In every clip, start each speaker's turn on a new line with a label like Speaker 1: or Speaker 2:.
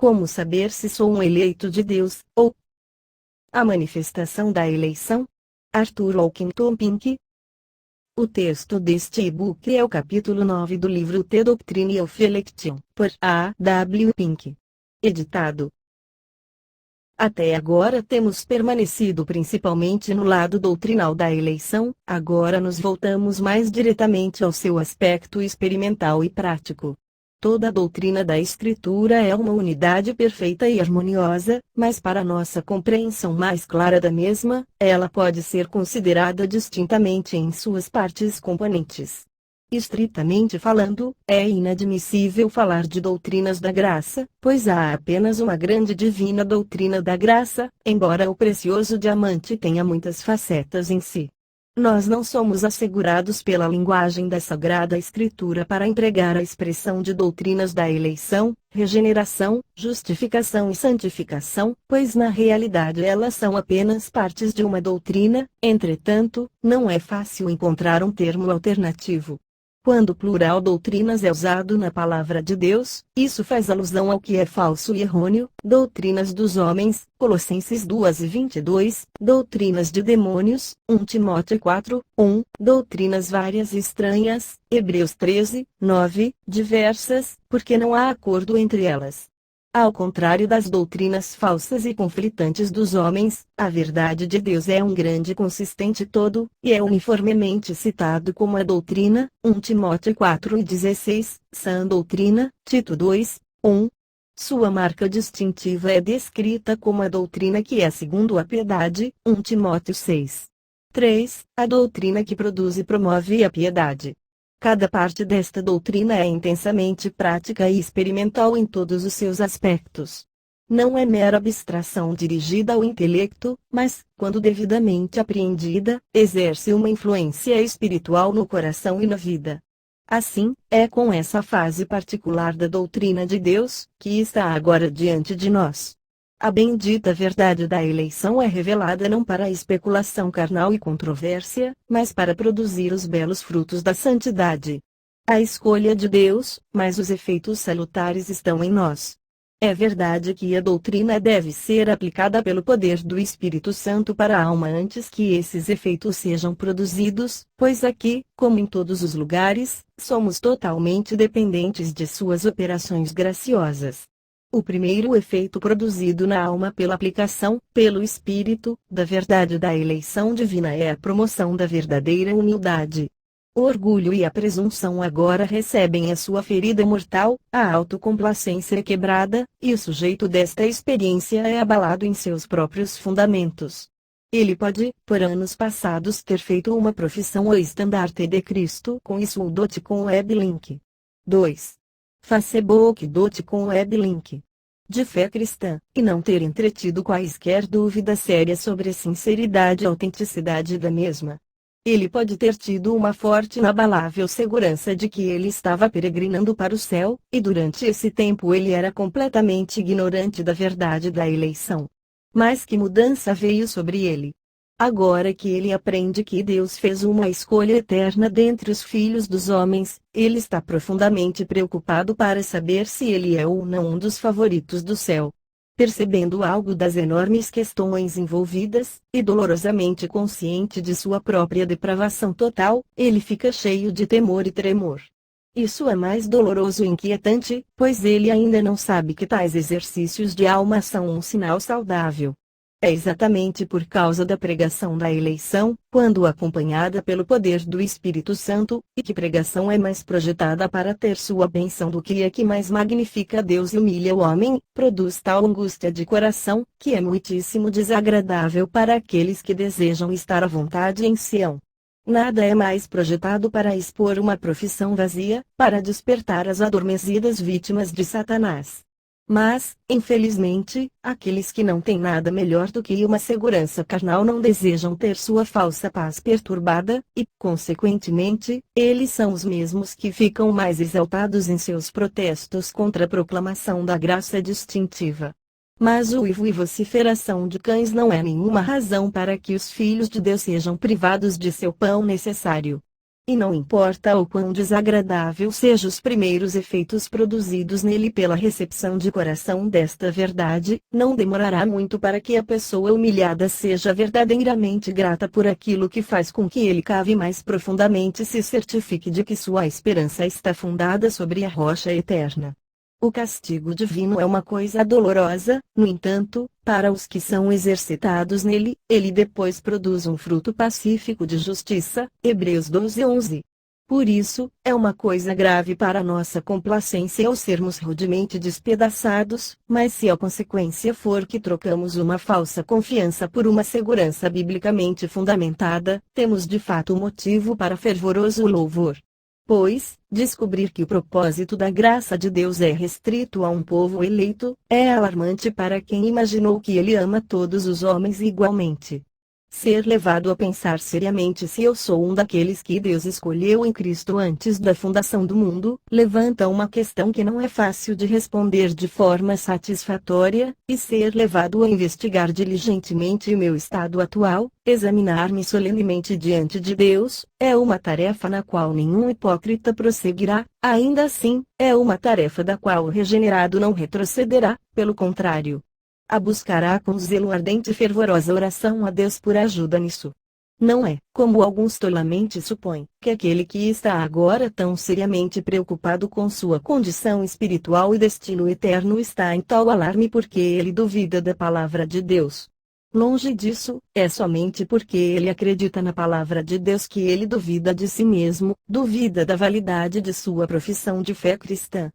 Speaker 1: Como saber se sou um eleito de Deus, ou a manifestação da eleição? Arthur Walkington Pink. O texto deste e-book é o capítulo 9 do livro The Doctrine of Election, por A. W. Pink. Editado. Até agora temos permanecido principalmente no lado doutrinal da eleição, agora nos voltamos mais diretamente ao seu aspecto experimental e prático. Toda a doutrina da Escritura é uma unidade perfeita e harmoniosa, mas para nossa compreensão mais clara da mesma, ela pode ser considerada distintamente em suas partes componentes. Estritamente falando, é inadmissível falar de doutrinas da graça, pois há apenas uma grande divina doutrina da graça, embora o precioso diamante tenha muitas facetas em si. Nós não somos assegurados pela linguagem da Sagrada Escritura para empregar a expressão de doutrinas da eleição, regeneração, justificação e santificação, pois na realidade elas são apenas partes de uma doutrina. Entretanto, não é fácil encontrar um termo alternativo. Quando o plural doutrinas é usado na palavra de Deus, isso faz alusão ao que é falso e errôneo, doutrinas dos homens, Colossenses 2:22, doutrinas de demônios, 1 Timóteo 4:1, doutrinas várias e estranhas, Hebreus 13:9, diversas, porque não há acordo entre elas. Ao contrário das doutrinas falsas e conflitantes dos homens, a verdade de Deus é um grande e consistente todo, e é uniformemente citado como a doutrina, 1 Timóteo 4:16, sã doutrina, Tito 2:1. Sua marca distintiva é descrita como a doutrina que é segundo a piedade, 1 Timóteo 6:3, a doutrina que produz e promove a piedade. Cada parte desta doutrina é intensamente prática e experimental em todos os seus aspectos. Não é mera abstração dirigida ao intelecto, mas, quando devidamente apreendida, exerce uma influência espiritual no coração e na vida. Assim, é com essa fase particular da doutrina de Deus, que está agora diante de nós. A bendita verdade da eleição é revelada não para a especulação carnal e controvérsia, mas para produzir os belos frutos da santidade. A escolha de Deus, mas os efeitos salutares estão em nós. É verdade que a doutrina deve ser aplicada pelo poder do Espírito Santo para a alma antes que esses efeitos sejam produzidos, pois aqui, como em todos os lugares, somos totalmente dependentes de suas operações graciosas. O primeiro efeito produzido na alma pela aplicação, pelo Espírito, da verdade da eleição divina é a promoção da verdadeira humildade. O orgulho e a presunção agora recebem a sua ferida mortal, a autocomplacência é quebrada, e o sujeito desta experiência é abalado em seus próprios fundamentos. Ele pode, por anos passados, ter feito uma profissão ou estandarte de Cristo com isso ou dote com weblink. 2. Facebook.com weblink. De fé cristã, e não ter entretido quaisquer dúvidas sérias sobre a sinceridade e autenticidade da mesma. Ele pode ter tido uma forte e inabalável segurança de que ele estava peregrinando para o céu, e durante esse tempo ele era completamente ignorante da verdade da eleição. Mas que mudança veio sobre ele? Agora que ele aprende que Deus fez uma escolha eterna dentre os filhos dos homens, ele está profundamente preocupado para saber se ele é ou não um dos favoritos do céu. Percebendo algo das enormes questões envolvidas, e dolorosamente consciente de sua própria depravação total, ele fica cheio de temor e tremor. Isso é mais doloroso e inquietante, pois ele ainda não sabe que tais exercícios de alma são um sinal saudável. É exatamente por causa da pregação da eleição, quando acompanhada pelo poder do Espírito Santo, e que pregação é mais projetada para ter sua bênção do que a que mais magnifica Deus e humilha o homem, produz tal angústia de coração, que é muitíssimo desagradável para aqueles que desejam estar à vontade em Sião. Nada é mais projetado para expor uma profissão vazia, para despertar as adormecidas vítimas de Satanás. Mas, infelizmente, aqueles que não têm nada melhor do que uma segurança carnal não desejam ter sua falsa paz perturbada, e, consequentemente, eles são os mesmos que ficam mais exaltados em seus protestos contra a proclamação da graça distintiva. Mas o uivo e vociferação de cães não é nenhuma razão para que os filhos de Deus sejam privados de seu pão necessário. E não importa o quão desagradável sejam os primeiros efeitos produzidos nele pela recepção de coração desta verdade, não demorará muito para que a pessoa humilhada seja verdadeiramente grata por aquilo que faz com que ele cave mais profundamente e se certifique de que sua esperança está fundada sobre a rocha eterna. O castigo divino é uma coisa dolorosa, no entanto, para os que são exercitados nele, ele depois produz um fruto pacífico de justiça. Hebreus 12:11. Por isso, é uma coisa grave para nossa complacência ao sermos rudemente despedaçados, mas se a consequência for que trocamos uma falsa confiança por uma segurança biblicamente fundamentada, temos de fato motivo para fervoroso louvor. Pois, descobrir que o propósito da graça de Deus é restrito a um povo eleito, é alarmante para quem imaginou que ele ama todos os homens igualmente. Ser levado a pensar seriamente se eu sou um daqueles que Deus escolheu em Cristo antes da fundação do mundo, levanta uma questão que não é fácil de responder de forma satisfatória, e ser levado a investigar diligentemente o meu estado atual, examinar-me solenemente diante de Deus, é uma tarefa na qual nenhum hipócrita prosseguirá, ainda assim, é uma tarefa da qual o regenerado não retrocederá, pelo contrário, a buscará com zelo ardente e fervorosa oração a Deus por ajuda nisso. Não é, como alguns tolamente supõem, que aquele que está agora tão seriamente preocupado com sua condição espiritual e destino eterno está em tal alarme porque ele duvida da palavra de Deus. Longe disso, é somente porque ele acredita na palavra de Deus que ele duvida de si mesmo, duvida da validade de sua profissão de fé cristã.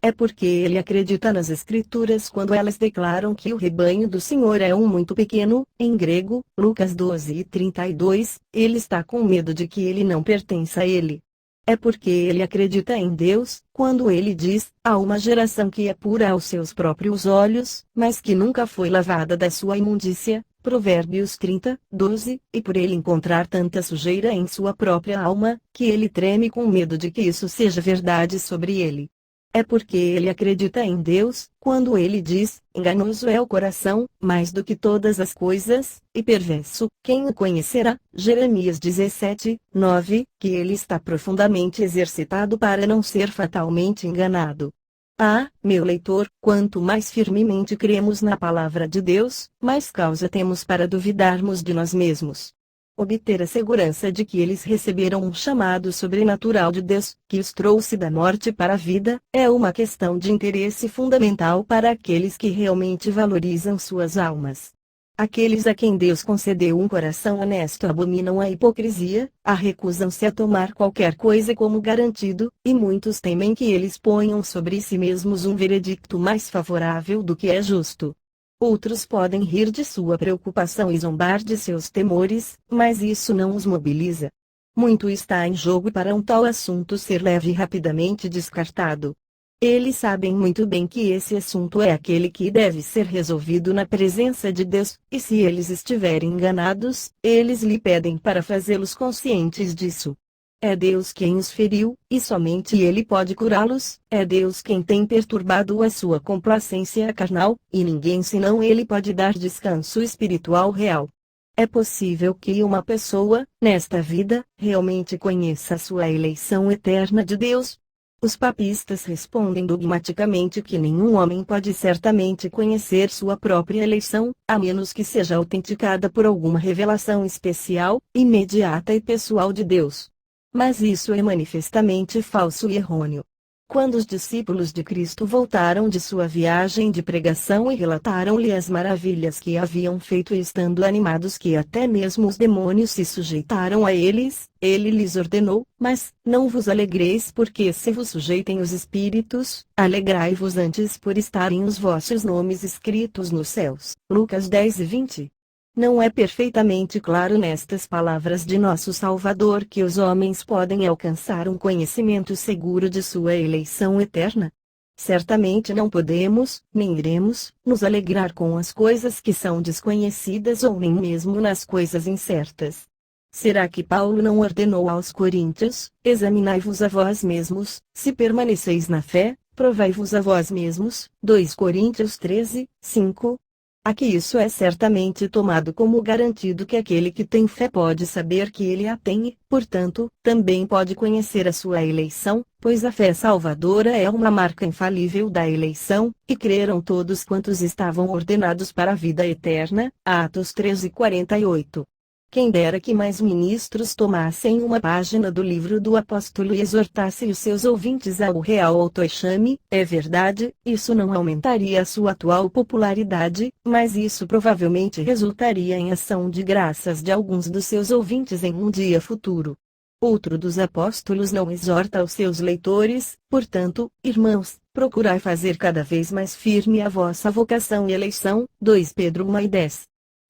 Speaker 1: É porque ele acredita nas Escrituras quando elas declaram que o rebanho do Senhor é um muito pequeno, em grego, Lucas 12:32, ele está com medo de que ele não pertença a ele. É porque ele acredita em Deus, quando ele diz, há uma geração que é pura aos seus próprios olhos, mas que nunca foi lavada da sua imundícia, Provérbios 30:12, e por ele encontrar tanta sujeira em sua própria alma, que ele treme com medo de que isso seja verdade sobre ele. É porque ele acredita em Deus, quando ele diz, enganoso é o coração, mais do que todas as coisas, e perverso, quem o conhecerá? Jeremias 17:9, que ele está profundamente exercitado para não ser fatalmente enganado. Ah, meu leitor, quanto mais firmemente cremos na palavra de Deus, mais causa temos para duvidarmos de nós mesmos. Obter a segurança de que eles receberam um chamado sobrenatural de Deus, que os trouxe da morte para a vida, é uma questão de interesse fundamental para aqueles que realmente valorizam suas almas. Aqueles a quem Deus concedeu um coração honesto abominam a hipocrisia, recusam-se a tomar qualquer coisa como garantido, e muitos temem que eles ponham sobre si mesmos um veredicto mais favorável do que é justo. Outros podem rir de sua preocupação e zombar de seus temores, mas isso não os mobiliza. Muito está em jogo para um tal assunto ser leve e rapidamente descartado. Eles sabem muito bem que esse assunto é aquele que deve ser resolvido na presença de Deus, e se eles estiverem enganados, eles lhe pedem para fazê-los conscientes disso. É Deus quem os feriu, e somente Ele pode curá-los, é Deus quem tem perturbado a sua complacência carnal, e ninguém senão Ele pode dar descanso espiritual real. É possível que uma pessoa, nesta vida, realmente conheça a sua eleição eterna de Deus? Os papistas respondem dogmaticamente que nenhum homem pode certamente conhecer sua própria eleição, a menos que seja autenticada por alguma revelação especial, imediata e pessoal de Deus. Mas isso é manifestamente falso e errôneo. Quando os discípulos de Cristo voltaram de sua viagem de pregação e relataram-lhe as maravilhas que haviam feito e estando animados que até mesmo os demônios se sujeitaram a eles, ele lhes ordenou, mas, não vos alegreis porque se vos sujeitem os espíritos, alegrai-vos antes por estarem os vossos nomes escritos nos céus. Lucas 10:20. Não é perfeitamente claro nestas palavras de nosso Salvador que os homens podem alcançar um conhecimento seguro de sua eleição eterna? Certamente não podemos, nem iremos, nos alegrar com as coisas que são desconhecidas ou nem mesmo nas coisas incertas. Será que Paulo não ordenou aos coríntios, examinai-vos a vós mesmos, se permaneceis na fé, provai-vos a vós mesmos, 2 Coríntios 13:5? Aqui isso é certamente tomado como garantido que aquele que tem fé pode saber que ele a tem e, portanto, também pode conhecer a sua eleição, pois a fé salvadora é uma marca infalível da eleição, e creram todos quantos estavam ordenados para a vida eterna. Atos 13:48. Quem dera que mais ministros tomassem uma página do livro do apóstolo e exortassem os seus ouvintes ao real autoexame. É verdade, isso não aumentaria a sua atual popularidade, mas isso provavelmente resultaria em ação de graças de alguns dos seus ouvintes em um dia futuro. Outro dos apóstolos não exorta aos seus leitores, portanto, irmãos, procurai fazer cada vez mais firme a vossa vocação e eleição. 2 Pedro 1:10.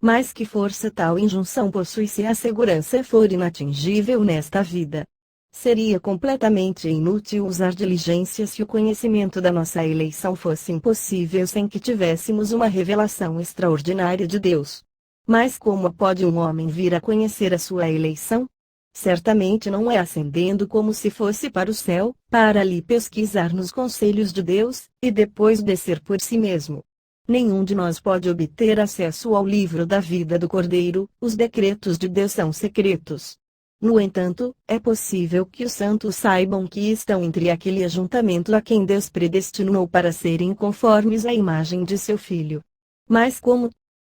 Speaker 1: Mas que força tal injunção possui se a segurança for inatingível nesta vida? Seria completamente inútil usar diligência se o conhecimento da nossa eleição fosse impossível sem que tivéssemos uma revelação extraordinária de Deus. Mas como pode um homem vir a conhecer a sua eleição? Certamente não é ascendendo como se fosse para o céu, para ali pesquisar nos conselhos de Deus, e depois descer por si mesmo. Nenhum de nós pode obter acesso ao livro da vida do Cordeiro, os decretos de Deus são secretos. No entanto, é possível que os santos saibam que estão entre aquele ajuntamento a quem Deus predestinou para serem conformes à imagem de seu Filho. Mas como?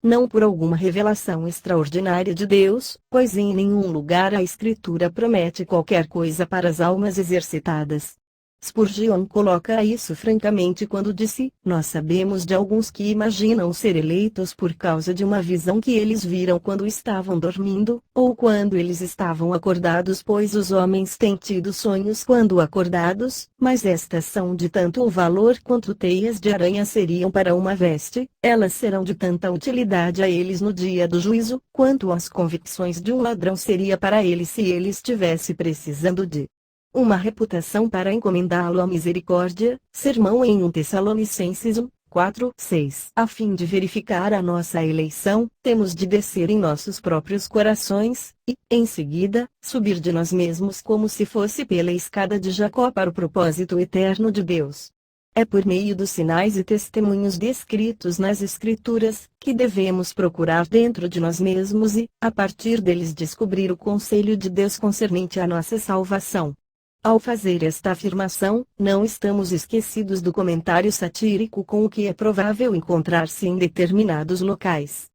Speaker 1: Não por alguma revelação extraordinária de Deus, pois em nenhum lugar a Escritura promete qualquer coisa para as almas exercitadas. Spurgeon coloca isso francamente quando disse: nós sabemos de alguns que imaginam ser eleitos por causa de uma visão que eles viram quando estavam dormindo, ou quando eles estavam acordados, pois os homens têm tido sonhos quando acordados, mas estas são de tanto valor quanto teias de aranha seriam para uma veste, elas serão de tanta utilidade a eles no dia do juízo, quanto as convicções de um ladrão seria para ele se ele estivesse precisando de uma reputação para encomendá-lo à misericórdia. Sermão em 1 Tessalonicenses 1:4-6. A fim de verificar a nossa eleição, temos de descer em nossos próprios corações, e, em seguida, subir de nós mesmos como se fosse pela escada de Jacó para o propósito eterno de Deus. É por meio dos sinais e testemunhos descritos nas Escrituras, que devemos procurar dentro de nós mesmos e, a partir deles, descobrir o conselho de Deus concernente à nossa salvação. Ao fazer esta afirmação, não estamos esquecidos do comentário satírico com o que é provável encontrar-se em determinados locais.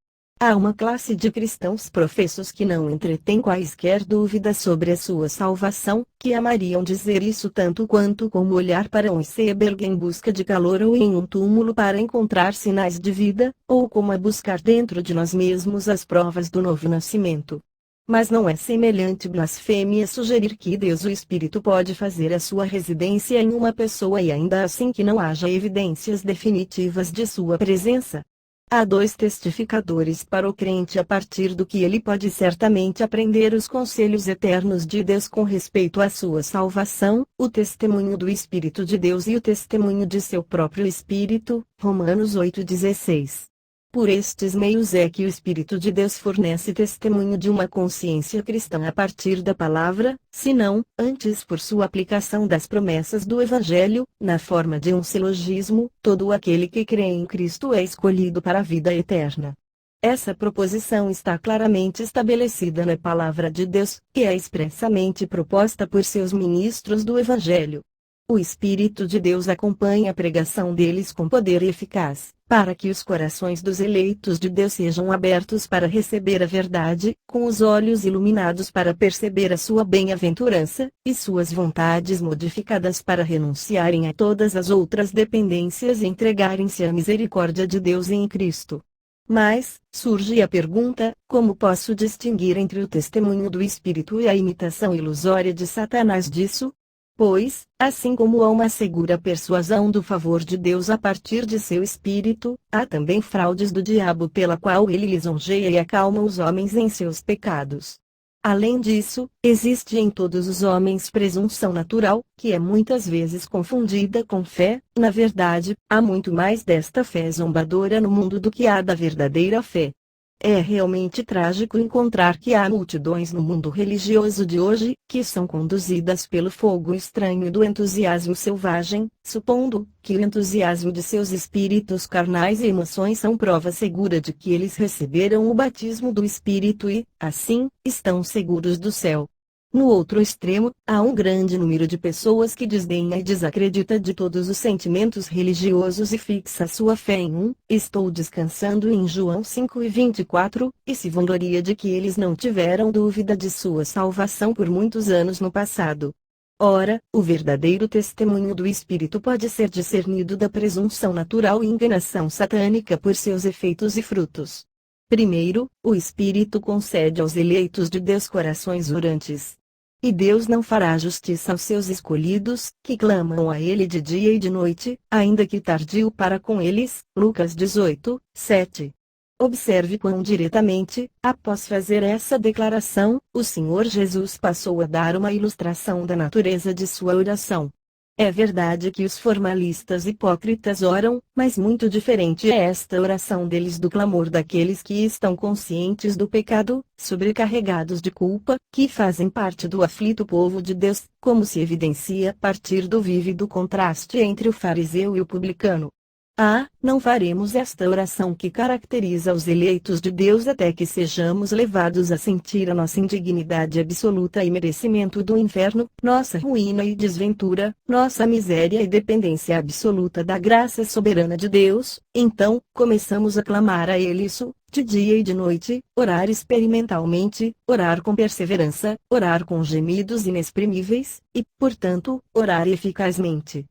Speaker 1: Há uma classe de cristãos professos que não entretêm quaisquer dúvidas sobre a sua salvação, que amariam dizer isso tanto quanto como olhar para um iceberg em busca de calor ou em um túmulo para encontrar sinais de vida, ou como a buscar dentro de nós mesmos as provas do novo nascimento. Mas não é semelhante blasfêmia sugerir que Deus o Espírito pode fazer a sua residência em uma pessoa e ainda assim que não haja evidências definitivas de sua presença. Há dois testificadores para o crente a partir do que ele pode certamente aprender os conselhos eternos de Deus com respeito à sua salvação: o testemunho do Espírito de Deus e o testemunho de seu próprio Espírito. Romanos 8:16. Por estes meios é que o Espírito de Deus fornece testemunho de uma consciência cristã a partir da palavra, se não, antes por sua aplicação das promessas do Evangelho, na forma de um silogismo: todo aquele que crê em Cristo é escolhido para a vida eterna. Essa proposição está claramente estabelecida na palavra de Deus, e é expressamente proposta por seus ministros do Evangelho. O Espírito de Deus acompanha a pregação deles com poder eficaz, para que os corações dos eleitos de Deus sejam abertos para receber a verdade, com os olhos iluminados para perceber a sua bem-aventurança, e suas vontades modificadas para renunciarem a todas as outras dependências e entregarem-se à misericórdia de Deus em Cristo. Mas, surge a pergunta: como posso distinguir entre o testemunho do Espírito e a imitação ilusória de Satanás disso? Pois, assim como há uma segura persuasão do favor de Deus a partir de seu Espírito, há também fraudes do diabo pela qual ele lisonjeia e acalma os homens em seus pecados. Além disso, existe em todos os homens presunção natural, que é muitas vezes confundida com fé. Na verdade, há muito mais desta fé zombadora no mundo do que há da verdadeira fé. É realmente trágico encontrar que há multidões no mundo religioso de hoje, que são conduzidas pelo fogo estranho do entusiasmo selvagem, supondo que o entusiasmo de seus espíritos carnais e emoções são prova segura de que eles receberam o batismo do Espírito e, assim, estão seguros do céu. No outro extremo, há um grande número de pessoas que desdenha e desacredita de todos os sentimentos religiosos e fixa sua fé em estou descansando em João 5:24, e se vangloria de que eles não tiveram dúvida de sua salvação por muitos anos no passado. Ora, o verdadeiro testemunho do Espírito pode ser discernido da presunção natural e enganação satânica por seus efeitos e frutos. Primeiro, o Espírito concede aos eleitos de Deus corações orantes. E Deus não fará justiça aos seus escolhidos, que clamam a Ele de dia e de noite, ainda que tardio para com eles. Lucas 18:7. Observe quão diretamente, após fazer essa declaração, o Senhor Jesus passou a dar uma ilustração da natureza de sua oração. É verdade que os formalistas hipócritas oram, mas muito diferente é esta oração deles do clamor daqueles que estão conscientes do pecado, sobrecarregados de culpa, que fazem parte do aflito povo de Deus, como se evidencia a partir do vívido contraste entre o fariseu e o publicano. Não faremos esta oração que caracteriza os eleitos de Deus até que sejamos levados a sentir a nossa indignidade absoluta e merecimento do inferno, nossa ruína e desventura, nossa miséria e dependência absoluta da graça soberana de Deus. Então, começamos a clamar a Ele isso, de dia e de noite, orar experimentalmente, orar com perseverança, orar com gemidos inexprimíveis, e, portanto, orar eficazmente.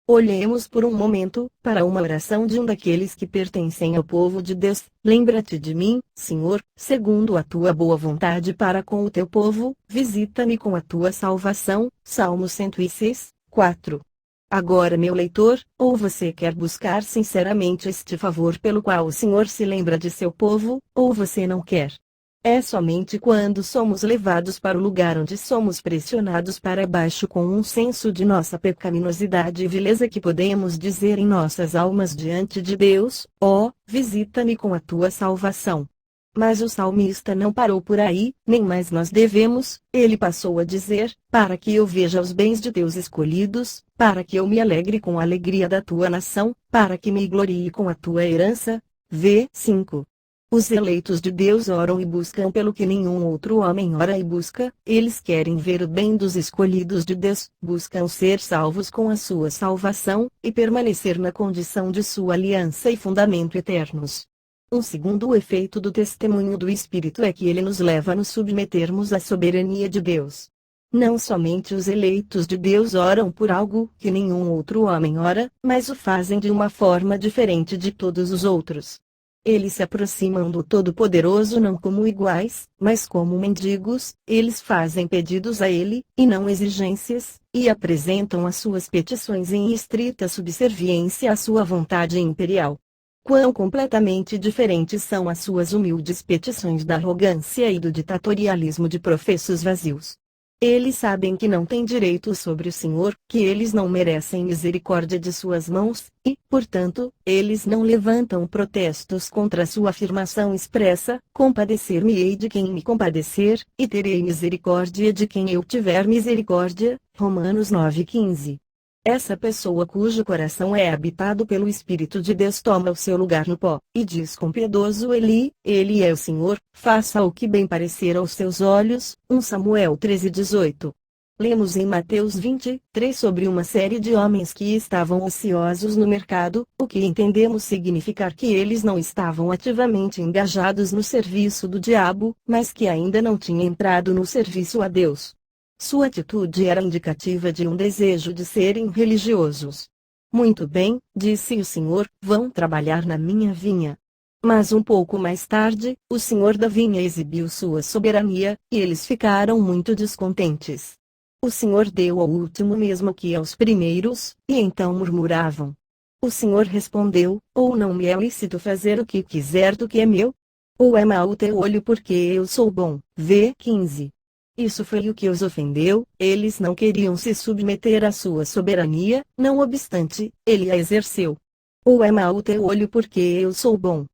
Speaker 1: Olhemos por um momento para uma oração de um daqueles que pertencem ao povo de Deus. Lembra-te de mim, Senhor, segundo a tua boa vontade para com o teu povo, visita-me com a tua salvação. Salmo 106:4. Agora, meu leitor, ou você quer buscar sinceramente este favor pelo qual o Senhor se lembra de seu povo, ou você não quer. É somente quando somos levados para o lugar onde somos pressionados para baixo com um senso de nossa pecaminosidade e vileza que podemos dizer em nossas almas diante de Deus: visita-me com a tua salvação. Mas o salmista não parou por aí, nem mais nós devemos. Ele passou a dizer: para que eu veja os bens de teus escolhidos, para que eu me alegre com a alegria da tua nação, para que me glorie com a tua herança. V. 5. Os eleitos de Deus oram e buscam pelo que nenhum outro homem ora e busca. Eles querem ver o bem dos escolhidos de Deus, buscam ser salvos com a sua salvação, e permanecer na condição de sua aliança e fundamento eternos. Um segundo efeito do testemunho do Espírito é que ele nos leva a nos submetermos à soberania de Deus. Não somente os eleitos de Deus oram por algo que nenhum outro homem ora, mas o fazem de uma forma diferente de todos os outros. Eles se aproximam do Todo-Poderoso não como iguais, mas como mendigos. Eles fazem pedidos a Ele, e não exigências, e apresentam as suas petições em estrita subserviência à sua vontade imperial. Quão completamente diferentes são as suas humildes petições da arrogância e do ditatorialismo de professos vazios. Eles sabem que não têm direito sobre o Senhor, que eles não merecem misericórdia de suas mãos, e, portanto, eles não levantam protestos contra sua afirmação expressa: compadecer-me-ei de quem me compadecer, e terei misericórdia de quem eu tiver misericórdia. Romanos 9:15. Essa pessoa cujo coração é habitado pelo Espírito de Deus toma o seu lugar no pó, e diz com piedoso Eli: Ele é o Senhor, faça o que bem parecer aos seus olhos. 1 Samuel 13:18. Lemos em Mateus 23 sobre uma série de homens que estavam ociosos no mercado, o que entendemos significar que eles não estavam ativamente engajados no serviço do diabo, mas que ainda não tinham entrado no serviço a Deus. Sua atitude era indicativa de um desejo de serem religiosos. Muito bem, disse o Senhor, vão trabalhar na minha vinha. Mas um pouco mais tarde, o Senhor da vinha exibiu sua soberania, e eles ficaram muito descontentes. O Senhor deu ao último mesmo que aos primeiros, e então murmuravam. O Senhor respondeu: ou não me é lícito fazer o que quiser do que é meu? Ou é mau o teu olho porque eu sou bom? V. 15. Isso foi o que os ofendeu. Eles não queriam se submeter à sua soberania, não obstante, ele a exerceu. Ou é mau o teu olho porque eu sou bom?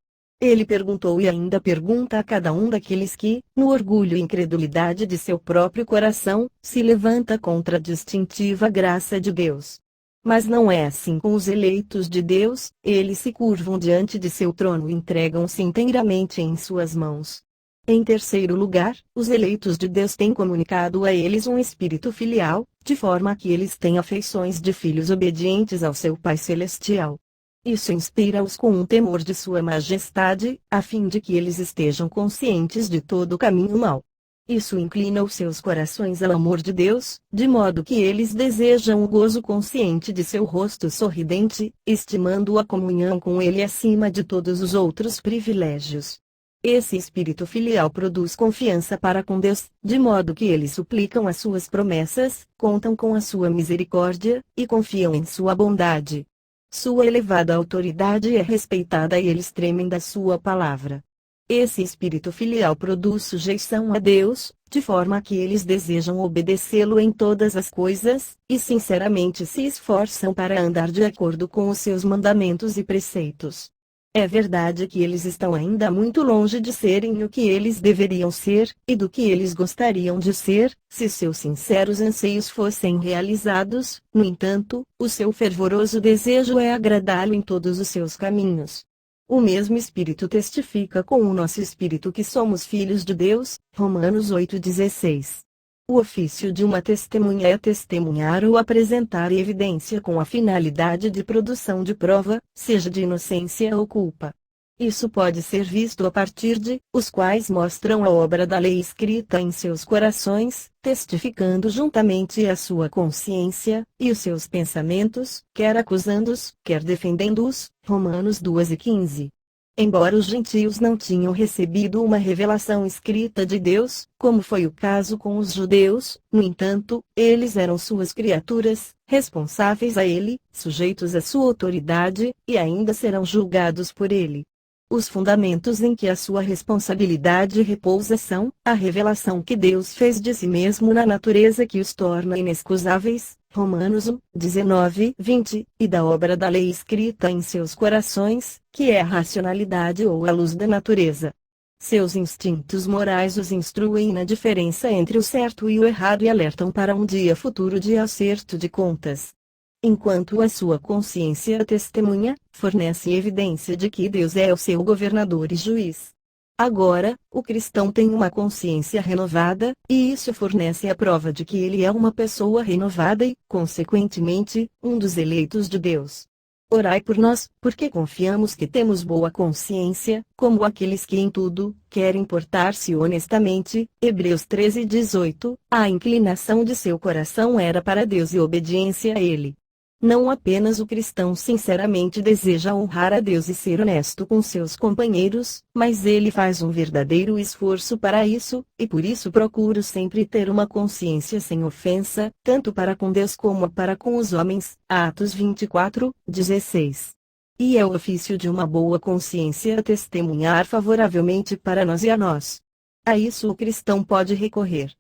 Speaker 1: Ele perguntou e ainda pergunta a cada um daqueles que, no orgulho e incredulidade de seu próprio coração, se levanta contra a distintiva graça de Deus. Mas não é assim com os eleitos de Deus, eles se curvam diante de seu trono e entregam-se inteiramente em suas mãos. Em terceiro lugar, os eleitos de Deus têm comunicado a eles um espírito filial, de forma que eles têm afeições de filhos obedientes ao seu Pai Celestial. Isso inspira-os com um temor de Sua Majestade, a fim de que eles estejam conscientes de todo o caminho mau. Isso inclina os seus corações ao amor de Deus, de modo que eles desejam o gozo consciente de seu rosto sorridente, estimando a comunhão com Ele acima de todos os outros privilégios. Esse espírito filial produz confiança para com Deus, de modo que eles suplicam as suas promessas, contam com a sua misericórdia, e confiam em sua bondade. Sua elevada autoridade é respeitada e eles tremem da sua palavra. Esse espírito filial produz sujeição a Deus, de forma que eles desejam obedecê-lo em todas as coisas, e sinceramente se esforçam para andar de acordo com os seus mandamentos e preceitos. É verdade que eles estão ainda muito longe de serem o que eles deveriam ser, e do que eles gostariam de ser, se seus sinceros anseios fossem realizados. No entanto, o seu fervoroso desejo é agradá-lo em todos os seus caminhos. O mesmo Espírito testifica com o nosso espírito que somos filhos de Deus, Romanos 8,16. O ofício de uma testemunha é testemunhar ou apresentar evidência com a finalidade de produção de prova, seja de inocência ou culpa. Isso pode ser visto a partir de, os quais mostram a obra da lei escrita em seus corações, testificando juntamente a sua consciência, e os seus pensamentos, quer acusando-os, quer defendendo-os, Romanos 2,15. Embora os gentios não tinham recebido uma revelação escrita de Deus, como foi o caso com os judeus, no entanto, eles eram suas criaturas, responsáveis a ele, sujeitos à sua autoridade, e ainda serão julgados por ele. Os fundamentos em que a sua responsabilidade repousa são, a revelação que Deus fez de si mesmo na natureza que os torna inexcusáveis, Romanos 1, 19, 20, e da obra da lei escrita em seus corações, que é a racionalidade ou a luz da natureza. Seus instintos morais os instruem na diferença entre o certo e o errado e alertam para um dia futuro de acerto de contas. Enquanto a sua consciência testemunha, fornece evidência de que Deus é o seu governador e juiz. Agora, o cristão tem uma consciência renovada, e isso fornece a prova de que ele é uma pessoa renovada e, consequentemente, um dos eleitos de Deus. Orai por nós, porque confiamos que temos boa consciência, como aqueles que em tudo querem portar-se honestamente. Hebreus 13:18. A inclinação de seu coração era para Deus e obediência a Ele. Não apenas o cristão sinceramente deseja honrar a Deus e ser honesto com seus companheiros, mas ele faz um verdadeiro esforço para isso, e por isso procura sempre ter uma consciência sem ofensa, tanto para com Deus como para com os homens. Atos 24:16. E é o ofício de uma boa consciência testemunhar favoravelmente para nós e a nós. A isso o cristão pode recorrer.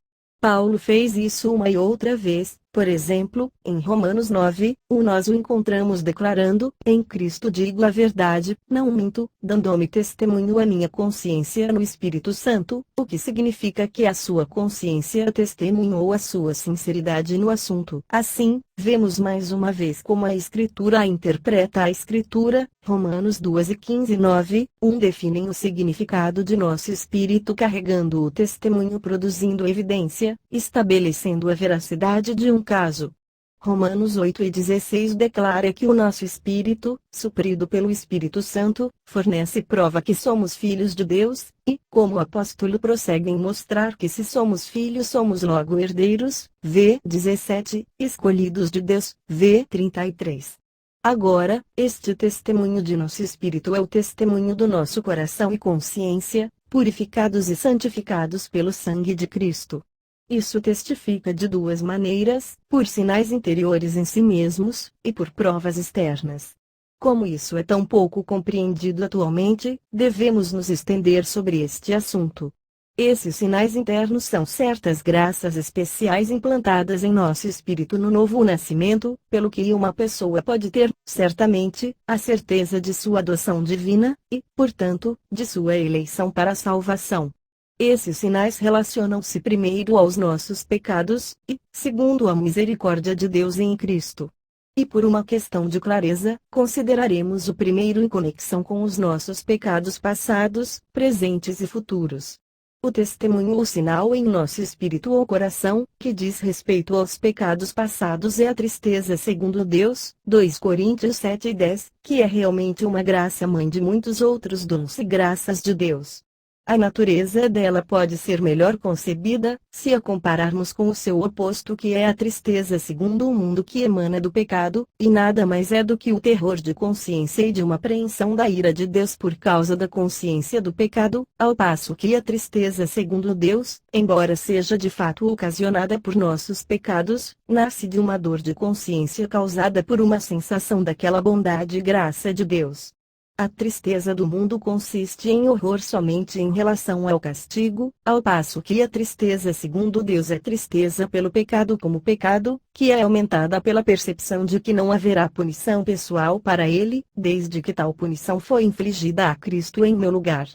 Speaker 1: Paulo fez isso uma e outra vez, por exemplo, em Romanos 9, nós o encontramos declarando: em Cristo digo a verdade, não minto, dando-me testemunho a minha consciência no Espírito Santo, o que significa que a sua consciência testemunhou a sua sinceridade no assunto. Assim, vemos mais uma vez como a Escritura interpreta a Escritura. Romanos 2:15-9, definem o significado de nosso espírito carregando o testemunho produzindo evidência, estabelecendo a veracidade de um caso. Romanos 8:16 declara que o nosso espírito, suprido pelo Espírito Santo, fornece prova que somos filhos de Deus, e, como o apóstolo prossegue em mostrar que se somos filhos somos logo herdeiros, v. 17, escolhidos de Deus, v. 33. Agora, este testemunho de nosso espírito é o testemunho do nosso coração e consciência, purificados e santificados pelo sangue de Cristo. Isso testifica de duas maneiras, por sinais interiores em si mesmos, e por provas externas. Como isso é tão pouco compreendido atualmente, devemos nos estender sobre este assunto. Esses sinais internos são certas graças especiais implantadas em nosso espírito no novo nascimento, pelo que uma pessoa pode ter, certamente, a certeza de sua adoção divina, e, portanto, de sua eleição para a salvação. Esses sinais relacionam-se primeiro aos nossos pecados, e, segundo a misericórdia de Deus em Cristo. E por uma questão de clareza, consideraremos o primeiro em conexão com os nossos pecados passados, presentes e futuros. O testemunho ou sinal em nosso espírito ou coração, que diz respeito aos pecados passados é a tristeza segundo Deus, 2 Coríntios 7:10, que é realmente uma graça mãe de muitos outros dons e graças de Deus. A natureza dela pode ser melhor concebida, se a compararmos com o seu oposto que é a tristeza segundo o mundo que emana do pecado, e nada mais é do que o terror de consciência e de uma apreensão da ira de Deus por causa da consciência do pecado, ao passo que a tristeza segundo Deus, embora seja de fato ocasionada por nossos pecados, nasce de uma dor de consciência causada por uma sensação daquela bondade e graça de Deus. A tristeza do mundo consiste em horror somente em relação ao castigo, ao passo que a tristeza segundo Deus é tristeza pelo pecado como pecado, que é aumentada pela percepção de que não haverá punição pessoal para ele, desde que tal punição foi infligida a Cristo em meu lugar.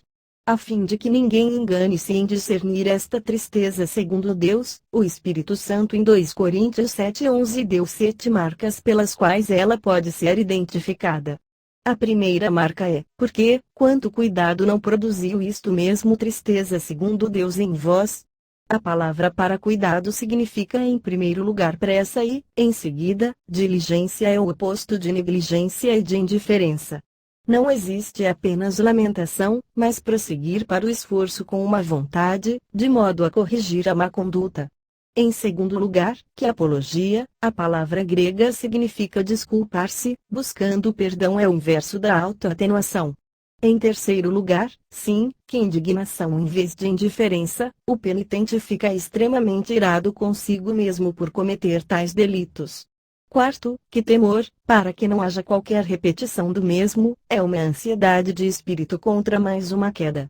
Speaker 1: A fim de que ninguém engane-se em discernir esta tristeza segundo Deus, o Espírito Santo em 2 Coríntios 7:11 deu 7 marcas pelas quais ela pode ser identificada. A primeira marca é, porque, quanto cuidado não produziu isto mesmo tristeza segundo Deus em vós? A palavra para cuidado significa em primeiro lugar pressa e, em seguida, diligência é o oposto de negligência e de indiferença. Não existe apenas lamentação, mas prosseguir para o esforço com uma vontade, de modo a corrigir a má conduta. Em segundo lugar, que apologia, a palavra grega significa desculpar-se, buscando perdão é o inverso da autoatenuação. Em terceiro lugar, sim, que indignação em vez de indiferença, o penitente fica extremamente irado consigo mesmo por cometer tais delitos. Quarto, que temor, para que não haja qualquer repetição do mesmo, é uma ansiedade de espírito contra mais uma queda.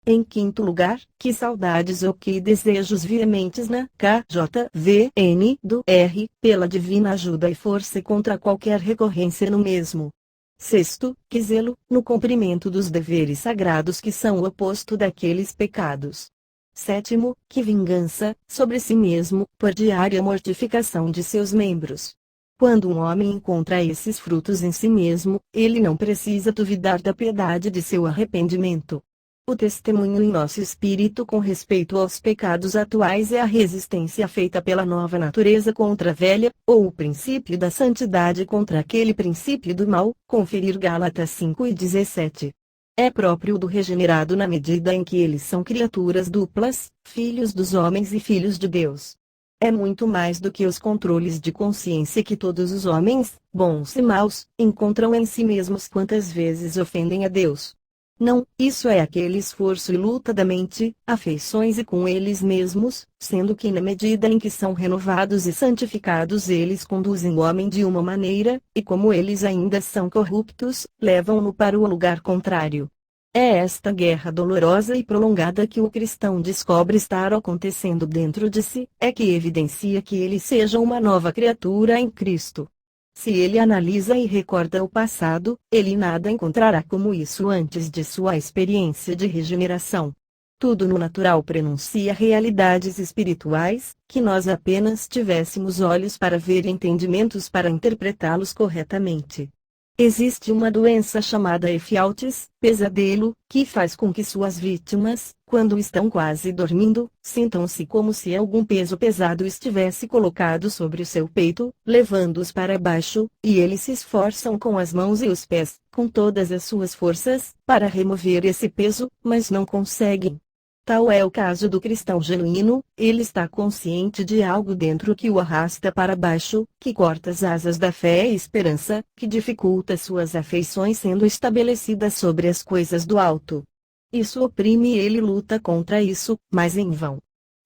Speaker 1: Em quinto lugar, que saudades ou que desejos veementes na KJVN do R, pela divina ajuda e força contra qualquer recorrência no mesmo. Sexto, que zelo, no cumprimento dos deveres sagrados que são o oposto daqueles pecados. Sétimo, que vingança, sobre si mesmo, por diária mortificação de seus membros. Quando um homem encontra esses frutos em si mesmo, ele não precisa duvidar da piedade de seu arrependimento. O testemunho em nosso espírito com respeito aos pecados atuais é a resistência feita pela nova natureza contra a velha, ou o princípio da santidade contra aquele princípio do mal, conferir Gálatas 5:17. É próprio do regenerado na medida em que eles são criaturas duplas, filhos dos homens e filhos de Deus. É muito mais do que os controles de consciência que todos os homens, bons e maus, encontram em si mesmos quantas vezes ofendem a Deus. Não, isso é aquele esforço e luta da mente, afeições e com eles mesmos, sendo que na medida em que são renovados e santificados eles conduzem o homem de uma maneira, e como eles ainda são corruptos, levam-no para o lugar contrário. É esta guerra dolorosa e prolongada que o cristão descobre estar acontecendo dentro de si, é que evidencia que ele seja uma nova criatura em Cristo. Se ele analisa e recorda o passado, ele nada encontrará como isso antes de sua experiência de regeneração. Tudo no natural prenuncia realidades espirituais, que nós apenas tivéssemos olhos para ver e entendimentos para interpretá-los corretamente. Existe uma doença chamada efialtes, pesadelo, que faz com que suas vítimas, quando estão quase dormindo, sintam-se como se algum peso pesado estivesse colocado sobre o seu peito, levando-os para baixo, e eles se esforçam com as mãos e os pés, com todas as suas forças, para remover esse peso, mas não conseguem. Tal é o caso do cristão genuíno, ele está consciente de algo dentro que o arrasta para baixo, que corta as asas da fé e esperança, que dificulta suas afeições sendo estabelecidas sobre as coisas do alto. Isso oprime e ele luta contra isso, mas em vão.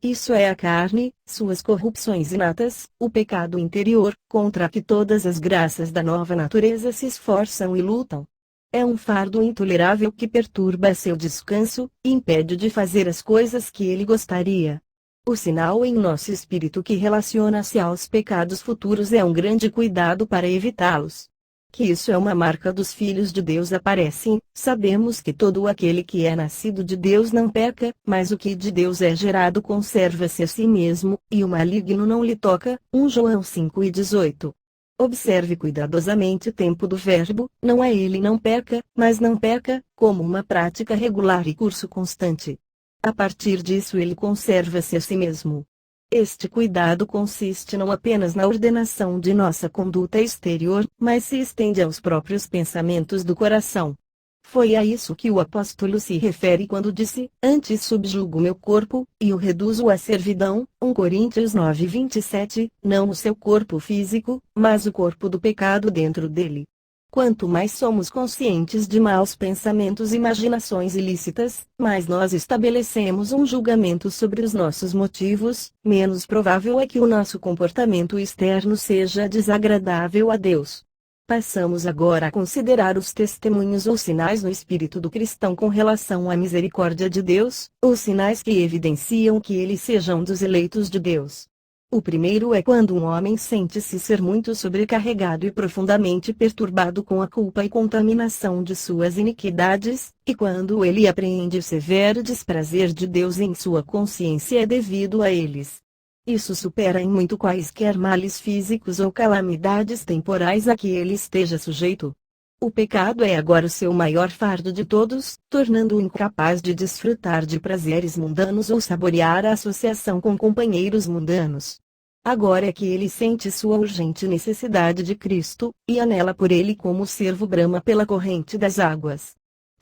Speaker 1: Isso é a carne, suas corrupções inatas, o pecado interior, contra que todas as graças da nova natureza se esforçam e lutam. É um fardo intolerável que perturba seu descanso, e impede de fazer as coisas que ele gostaria. O sinal em nosso espírito que relaciona-se aos pecados futuros é um grande cuidado para evitá-los. Que isso é uma marca dos filhos de Deus aparecem, sabemos que todo aquele que é nascido de Deus não peca, mas o que de Deus é gerado conserva-se a si mesmo, e o maligno não lhe toca. 1 João 5:18. Observe cuidadosamente o tempo do verbo, não é ele não peca, mas não peca, como uma prática regular e curso constante. A partir disso ele conserva-se a si mesmo. Este cuidado consiste não apenas na ordenação de nossa conduta exterior, mas se estende aos próprios pensamentos do coração. Foi a isso que o apóstolo se refere quando disse: antes subjugo meu corpo, e o reduzo à servidão, 1 Coríntios 9:27, não o seu corpo físico, mas o corpo do pecado dentro dele. Quanto mais somos conscientes de maus pensamentos e imaginações ilícitas, mais nós estabelecemos um julgamento sobre os nossos motivos, menos provável é que o nosso comportamento externo seja desagradável a Deus. Passamos agora a considerar os testemunhos ou sinais no espírito do cristão com relação à misericórdia de Deus, os sinais que evidenciam que ele seja um dos eleitos de Deus. O primeiro é quando um homem sente-se ser muito sobrecarregado e profundamente perturbado com a culpa e contaminação de suas iniquidades, e quando ele apreende o severo desprazer de Deus em sua consciência é devido a eles. Isso supera em muito quaisquer males físicos ou calamidades temporais a que ele esteja sujeito. O pecado é agora o seu maior fardo de todos, tornando-o incapaz de desfrutar de prazeres mundanos ou saborear a associação com companheiros mundanos. Agora é que ele sente sua urgente necessidade de Cristo, e anela por ele como o cervo brama pela corrente das águas.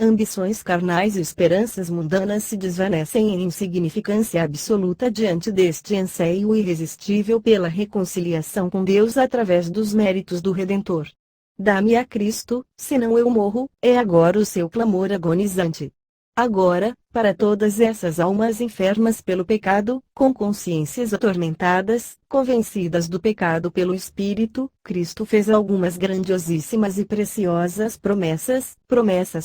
Speaker 1: Ambições carnais e esperanças mundanas se desvanecem em insignificância absoluta diante deste anseio irresistível pela reconciliação com Deus através dos méritos do Redentor. Dá-me a Cristo, senão eu morro, é agora o seu clamor agonizante. Agora, para todas essas almas enfermas pelo pecado, com consciências atormentadas, convencidas do pecado pelo Espírito, Cristo fez algumas grandiosíssimas e preciosas promessas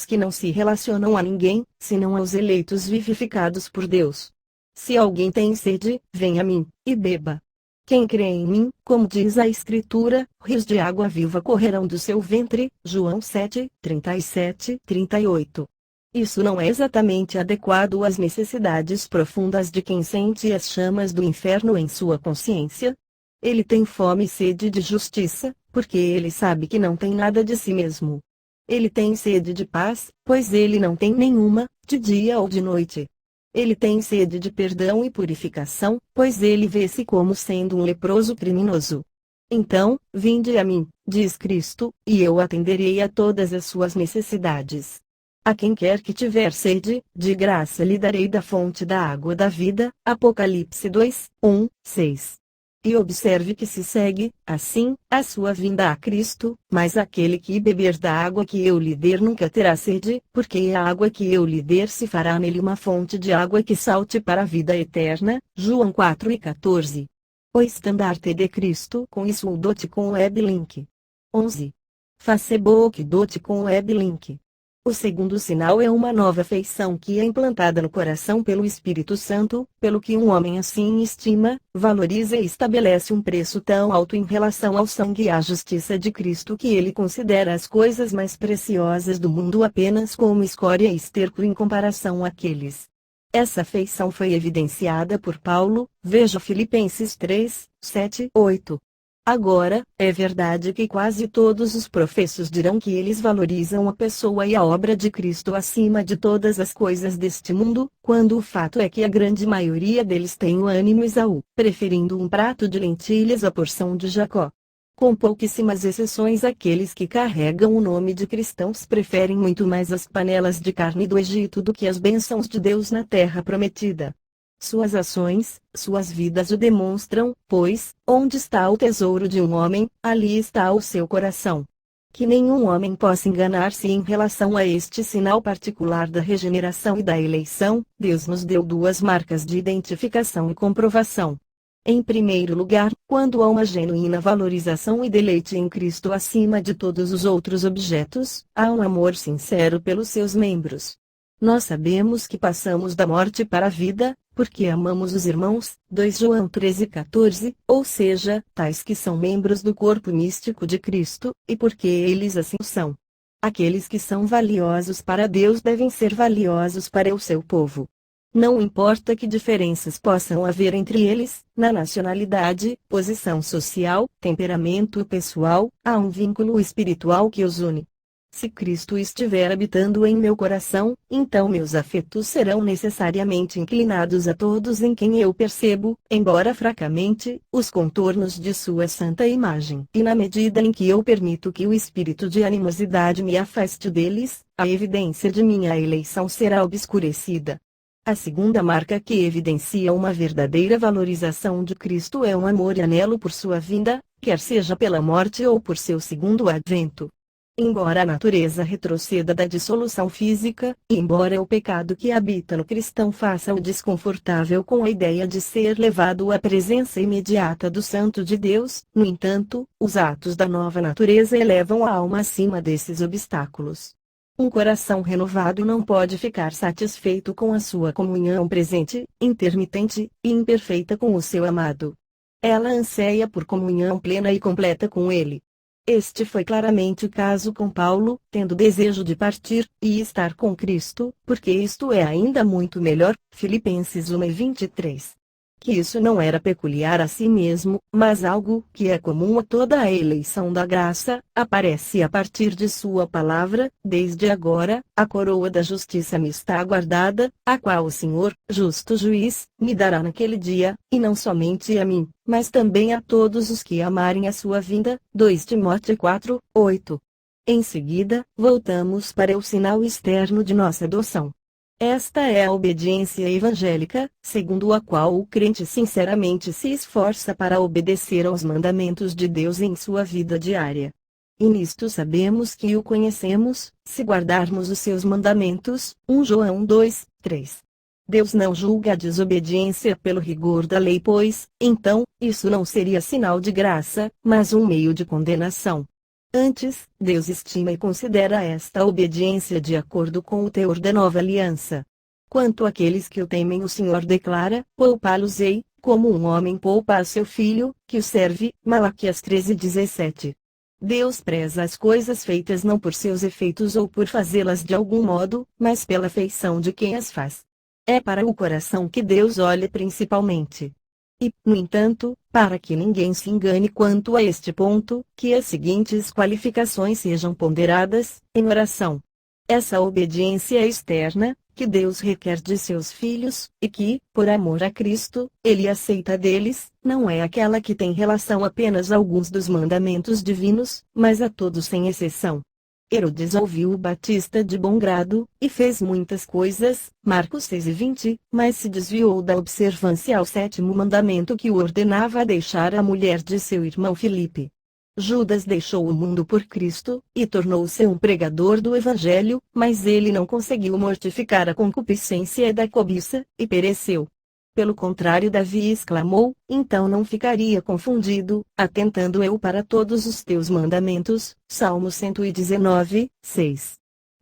Speaker 1: que não se relacionam a ninguém, senão aos eleitos vivificados por Deus. Se alguém tem sede, venha a mim, e beba. Quem crê em mim, como diz a Escritura, rios de água viva correrão do seu ventre. João 7:37-38. Isso não é exatamente adequado às necessidades profundas de quem sente as chamas do inferno em sua consciência? Ele tem fome e sede de justiça, porque ele sabe que não tem nada de si mesmo. Ele tem sede de paz, pois ele não tem nenhuma, de dia ou de noite. Ele tem sede de perdão e purificação, pois ele vê-se como sendo um leproso criminoso. Então, vinde a mim, diz Cristo, e eu atenderei a todas as suas necessidades. A quem quer que tiver sede, de graça lhe darei da fonte da água da vida. Apocalipse 2:1-6. E observe que se segue, assim, a sua vinda a Cristo, mas aquele que beber da água que eu lhe der nunca terá sede, porque a água que eu lhe der se fará nele uma fonte de água que salte para a vida eterna. João 4:14. O estandarte de Cristo com isso o dote com web link. 11. Facebook.com web link. O segundo sinal é uma nova feição que é implantada no coração pelo Espírito Santo, pelo que um homem assim estima, valoriza e estabelece um preço tão alto em relação ao sangue e à justiça de Cristo que ele considera as coisas mais preciosas do mundo apenas como escória e esterco em comparação àqueles. Essa feição foi evidenciada por Paulo, veja Filipenses 3:7-8. Agora, é verdade que quase todos os professos dirão que eles valorizam a pessoa e a obra de Cristo acima de todas as coisas deste mundo, quando o fato é que a grande maioria deles tem o ânimo Esaú, preferindo um prato de lentilhas à porção de Jacó. Com pouquíssimas exceções, aqueles que carregam o nome de cristãos preferem muito mais as panelas de carne do Egito do que as bênçãos de Deus na terra prometida. Suas ações, suas vidas o demonstram, pois, onde está o tesouro de um homem, ali está o seu coração. Que nenhum homem possa enganar-se em relação a este sinal particular da regeneração e da eleição. Deus nos deu duas marcas de identificação e comprovação. Em primeiro lugar, quando há uma genuína valorização e deleite em Cristo acima de todos os outros objetos, há um amor sincero pelos seus membros. Nós sabemos que passamos da morte para a vida, porque amamos os irmãos, 2 João 13,14, ou seja, tais que são membros do corpo místico de Cristo, e porque eles assim são. Aqueles que são valiosos para Deus devem ser valiosos para o seu povo. Não importa que diferenças possam haver entre eles, na nacionalidade, posição social, temperamento pessoal, há um vínculo espiritual que os une. Se Cristo estiver habitando em meu coração, então meus afetos serão necessariamente inclinados a todos em quem eu percebo, embora fracamente, os contornos de sua santa imagem. E na medida em que eu permito que o espírito de animosidade me afaste deles, a evidência de minha eleição será obscurecida. A segunda marca que evidencia uma verdadeira valorização de Cristo é um amor e anelo por sua vinda, quer seja pela morte ou por seu segundo advento. Embora a natureza retroceda da dissolução física, e embora o pecado que habita no cristão faça-o desconfortável com a ideia de ser levado à presença imediata do Santo de Deus, no entanto, os atos da nova natureza elevam a alma acima desses obstáculos. Um coração renovado não pode ficar satisfeito com a sua comunhão presente, intermitente e imperfeita com o seu amado. Ela anseia por comunhão plena e completa com ele. Este foi claramente o caso com Paulo, tendo desejo de partir e estar com Cristo, porque isto é ainda muito melhor. Filipenses 1:23. Que isso não era peculiar a si mesmo, mas algo que é comum a toda a eleição da graça, aparece a partir de sua palavra: desde agora, a coroa da justiça me está aguardada, a qual o Senhor, justo juiz, me dará naquele dia, e não somente a mim, mas também a todos os que amarem a sua vinda. 2 Timóteo 4:8. Em seguida, voltamos para o sinal externo de nossa adoção. Esta é a obediência evangélica, segundo a qual o crente sinceramente se esforça para obedecer aos mandamentos de Deus em sua vida diária. E nisto sabemos que o conhecemos, se guardarmos os seus mandamentos. 1 João 2:3. Deus não julga a desobediência pelo rigor da lei, pois, então, isso não seria sinal de graça, mas um meio de condenação. Antes, Deus estima e considera esta obediência de acordo com o teor da nova aliança. Quanto àqueles que o temem, o Senhor declara: poupá-los-ei, como um homem poupa a seu filho, que o serve. Malaquias 13:17. Deus preza as coisas feitas não por seus efeitos ou por fazê-las de algum modo, mas pela feição de quem as faz. É para o coração que Deus olha principalmente. E, no entanto, para que ninguém se engane quanto a este ponto, que as seguintes qualificações sejam ponderadas, em oração. Essa obediência externa, que Deus requer de seus filhos, e que, por amor a Cristo, Ele aceita deles, não é aquela que tem relação apenas a alguns dos mandamentos divinos, mas a todos sem exceção. Herodes ouviu o Batista de bom grado, e fez muitas coisas, Marcos 6:20, mas se desviou da observância ao sétimo mandamento que o ordenava a deixar a mulher de seu irmão Filipe. Judas deixou o mundo por Cristo, e tornou-se um pregador do Evangelho, mas ele não conseguiu mortificar a concupiscência da cobiça, e pereceu. Pelo contrário, Davi exclamou: então não ficaria confundido, atentando eu para todos os teus mandamentos. Salmo 119:6.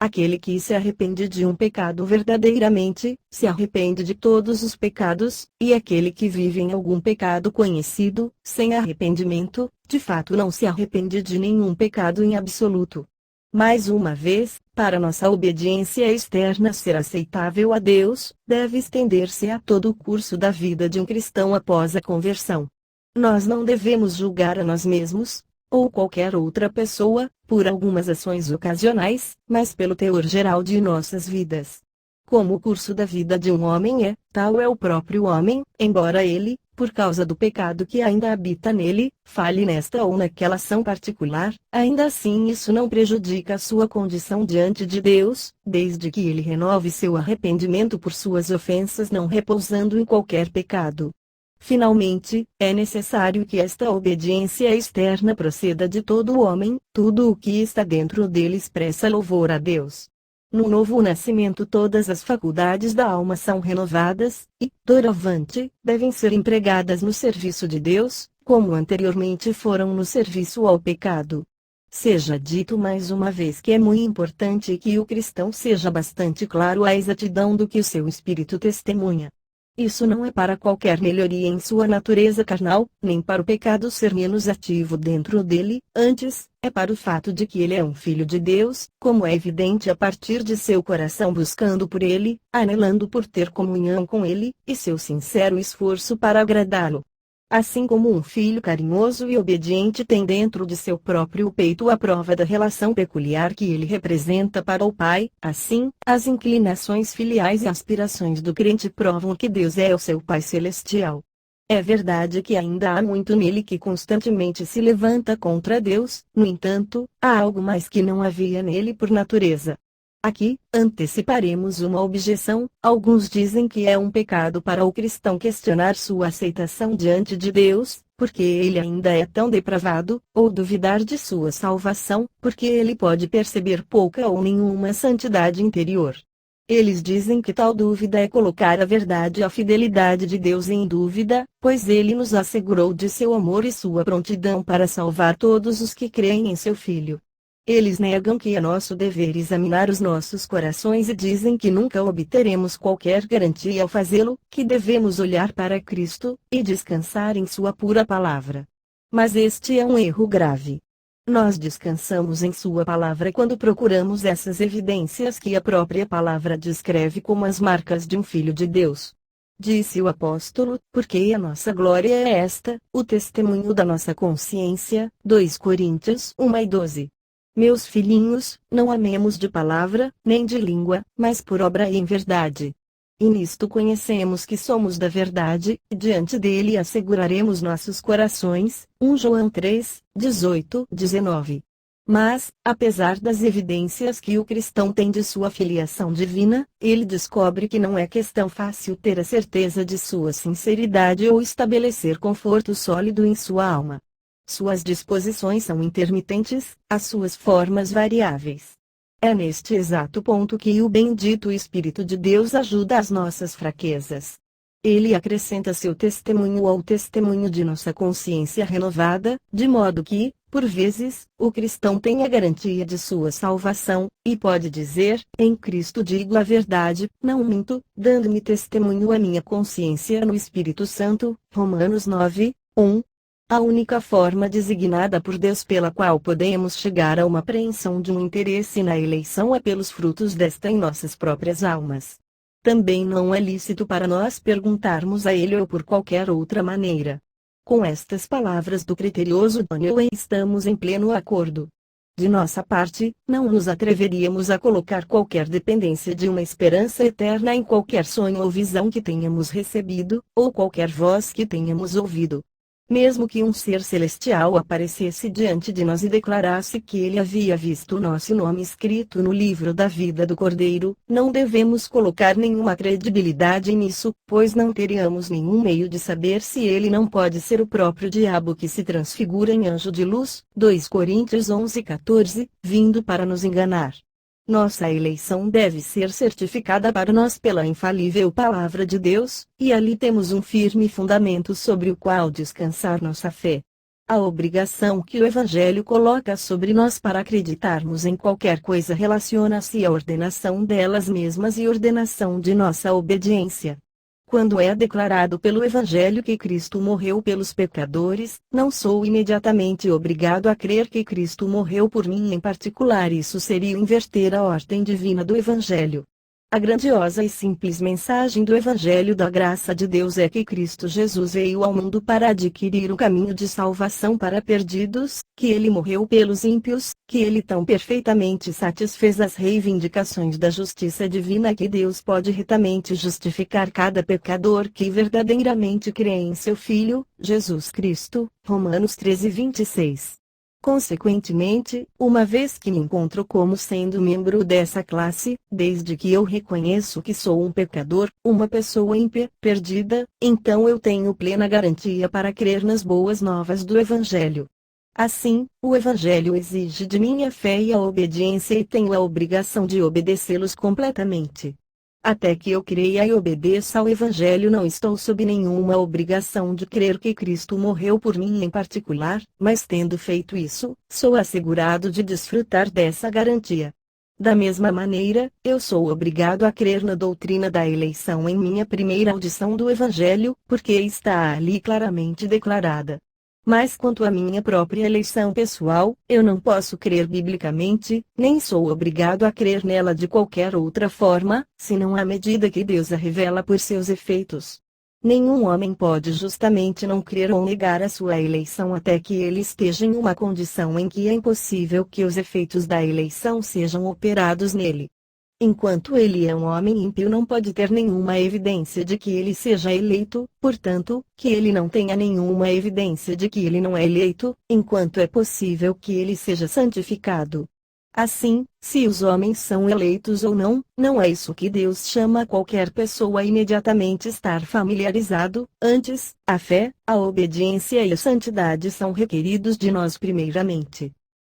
Speaker 1: Aquele que se arrepende de um pecado verdadeiramente, se arrepende de todos os pecados, e aquele que vive em algum pecado conhecido, sem arrependimento, de fato não se arrepende de nenhum pecado em absoluto. Mais uma vez, para nossa obediência externa ser aceitável a Deus, deve estender-se a todo o curso da vida de um cristão após a conversão. Nós não devemos julgar a nós mesmos, ou qualquer outra pessoa, por algumas ações ocasionais, mas pelo teor geral de nossas vidas. Como o curso da vida de um homem é, tal é o próprio homem, embora ele, por causa do pecado que ainda habita nele, falhe nesta ou naquela ação particular, ainda assim isso não prejudica a sua condição diante de Deus, desde que ele renove seu arrependimento por suas ofensas, não repousando em qualquer pecado. Finalmente, é necessário que esta obediência externa proceda de todo o homem, tudo o que está dentro dele expressa louvor a Deus. No novo nascimento todas as faculdades da alma são renovadas, e, doravante, devem ser empregadas no serviço de Deus, como anteriormente foram no serviço ao pecado. Seja dito mais uma vez que é muito importante que o cristão seja bastante claro à exatidão do que o seu espírito testemunha. Isso não é para qualquer melhoria em sua natureza carnal, nem para o pecado ser menos ativo dentro dele, antes, é para o fato de que ele é um filho de Deus, como é evidente a partir de seu coração buscando por ele, anelando por ter comunhão com ele, e seu sincero esforço para agradá-lo. Assim como um filho carinhoso e obediente tem dentro de seu próprio peito a prova da relação peculiar que ele representa para o Pai, assim, as inclinações filiais e aspirações do crente provam que Deus é o seu Pai Celestial. É verdade que ainda há muito nele que constantemente se levanta contra Deus, no entanto, há algo mais que não havia nele por natureza. Aqui, anteciparemos uma objeção. Alguns dizem que é um pecado para o cristão questionar sua aceitação diante de Deus, porque ele ainda é tão depravado, ou duvidar de sua salvação, porque ele pode perceber pouca ou nenhuma santidade interior. Eles dizem que tal dúvida é colocar a verdade e a fidelidade de Deus em dúvida, pois ele nos assegurou de seu amor e sua prontidão para salvar todos os que creem em seu Filho. Eles negam que é nosso dever examinar os nossos corações e dizem que nunca obteremos qualquer garantia ao fazê-lo, que devemos olhar para Cristo, e descansar em sua pura palavra. Mas este é um erro grave. Nós descansamos em sua palavra quando procuramos essas evidências que a própria palavra descreve como as marcas de um filho de Deus. Disse o apóstolo, porque a nossa glória é esta, o testemunho da nossa consciência, 2 Coríntios 1:12. Meus filhinhos, não amemos de palavra, nem de língua, mas por obra e em verdade. E nisto conhecemos que somos da verdade, e diante dele asseguraremos nossos corações. 1 João 3:18-19. Mas, apesar das evidências que o cristão tem de sua filiação divina, ele descobre que não é questão fácil ter a certeza de sua sinceridade ou estabelecer conforto sólido em sua alma. Suas disposições são intermitentes, as suas formas variáveis. É neste exato ponto que o bendito Espírito de Deus ajuda as nossas fraquezas. Ele acrescenta seu testemunho ao testemunho de nossa consciência renovada, de modo que, por vezes, o cristão tem a garantia de sua salvação, e pode dizer: em Cristo digo a verdade, não minto, dando-me testemunho a minha consciência no Espírito Santo. Romanos 9:1. A única forma designada por Deus pela qual podemos chegar a uma apreensão de um interesse na eleição é pelos frutos desta em nossas próprias almas. Também não é lícito para nós perguntarmos a Ele ou por qualquer outra maneira. Com estas palavras do criterioso Daniel estamos em pleno acordo. De nossa parte, não nos atreveríamos a colocar qualquer dependência de uma esperança eterna em qualquer sonho ou visão que tenhamos recebido, ou qualquer voz que tenhamos ouvido. Mesmo que um ser celestial aparecesse diante de nós e declarasse que ele havia visto nosso nome escrito no livro da vida do Cordeiro, não devemos colocar nenhuma credibilidade nisso, pois não teríamos nenhum meio de saber se ele não pode ser o próprio diabo que se transfigura em anjo de luz. 2 Coríntios 11:14, vindo para nos enganar. Nossa eleição deve ser certificada para nós pela infalível Palavra de Deus, e ali temos um firme fundamento sobre o qual descansar nossa fé. A obrigação que o Evangelho coloca sobre nós para acreditarmos em qualquer coisa relaciona-se à ordenação delas mesmas e ordenação de nossa obediência. Quando é declarado pelo Evangelho que Cristo morreu pelos pecadores, não sou imediatamente obrigado a crer que Cristo morreu por mim em particular. Isso seria inverter a ordem divina do Evangelho. A grandiosa e simples mensagem do Evangelho da graça de Deus é que Cristo Jesus veio ao mundo para adquirir o caminho de salvação para perdidos, que ele morreu pelos ímpios, que ele tão perfeitamente satisfez as reivindicações da justiça divina que Deus pode retamente justificar cada pecador que verdadeiramente crê em seu Filho, Jesus Cristo. Romanos 13:26. Consequentemente, uma vez que me encontro como sendo membro dessa classe, desde que eu reconheço que sou um pecador, uma pessoa ímpia, perdida, então eu tenho plena garantia para crer nas boas novas do Evangelho. Assim, o Evangelho exige de mim a fé e a obediência e tenho a obrigação de obedecê-los completamente. Até que eu creia e obedeça ao Evangelho, não estou sob nenhuma obrigação de crer que Cristo morreu por mim em particular, mas tendo feito isso, sou assegurado de desfrutar dessa garantia. Da mesma maneira, eu sou obrigado a crer na doutrina da eleição em minha primeira audição do Evangelho, porque está ali claramente declarada. Mas quanto à minha própria eleição pessoal, eu não posso crer biblicamente, nem sou obrigado a crer nela de qualquer outra forma, senão à medida que Deus a revela por seus efeitos. Nenhum homem pode justamente não crer ou negar a sua eleição até que ele esteja em uma condição em que é impossível que os efeitos da eleição sejam operados nele. Enquanto ele é um homem ímpio, não pode ter nenhuma evidência de que ele seja eleito, portanto, que ele não tenha nenhuma evidência de que ele não é eleito, enquanto é possível que ele seja santificado. Assim, se os homens são eleitos ou não, não é isso que Deus chama qualquer pessoa a imediatamente estar familiarizado, antes, a fé, a obediência e a santidade são requeridos de nós primeiramente.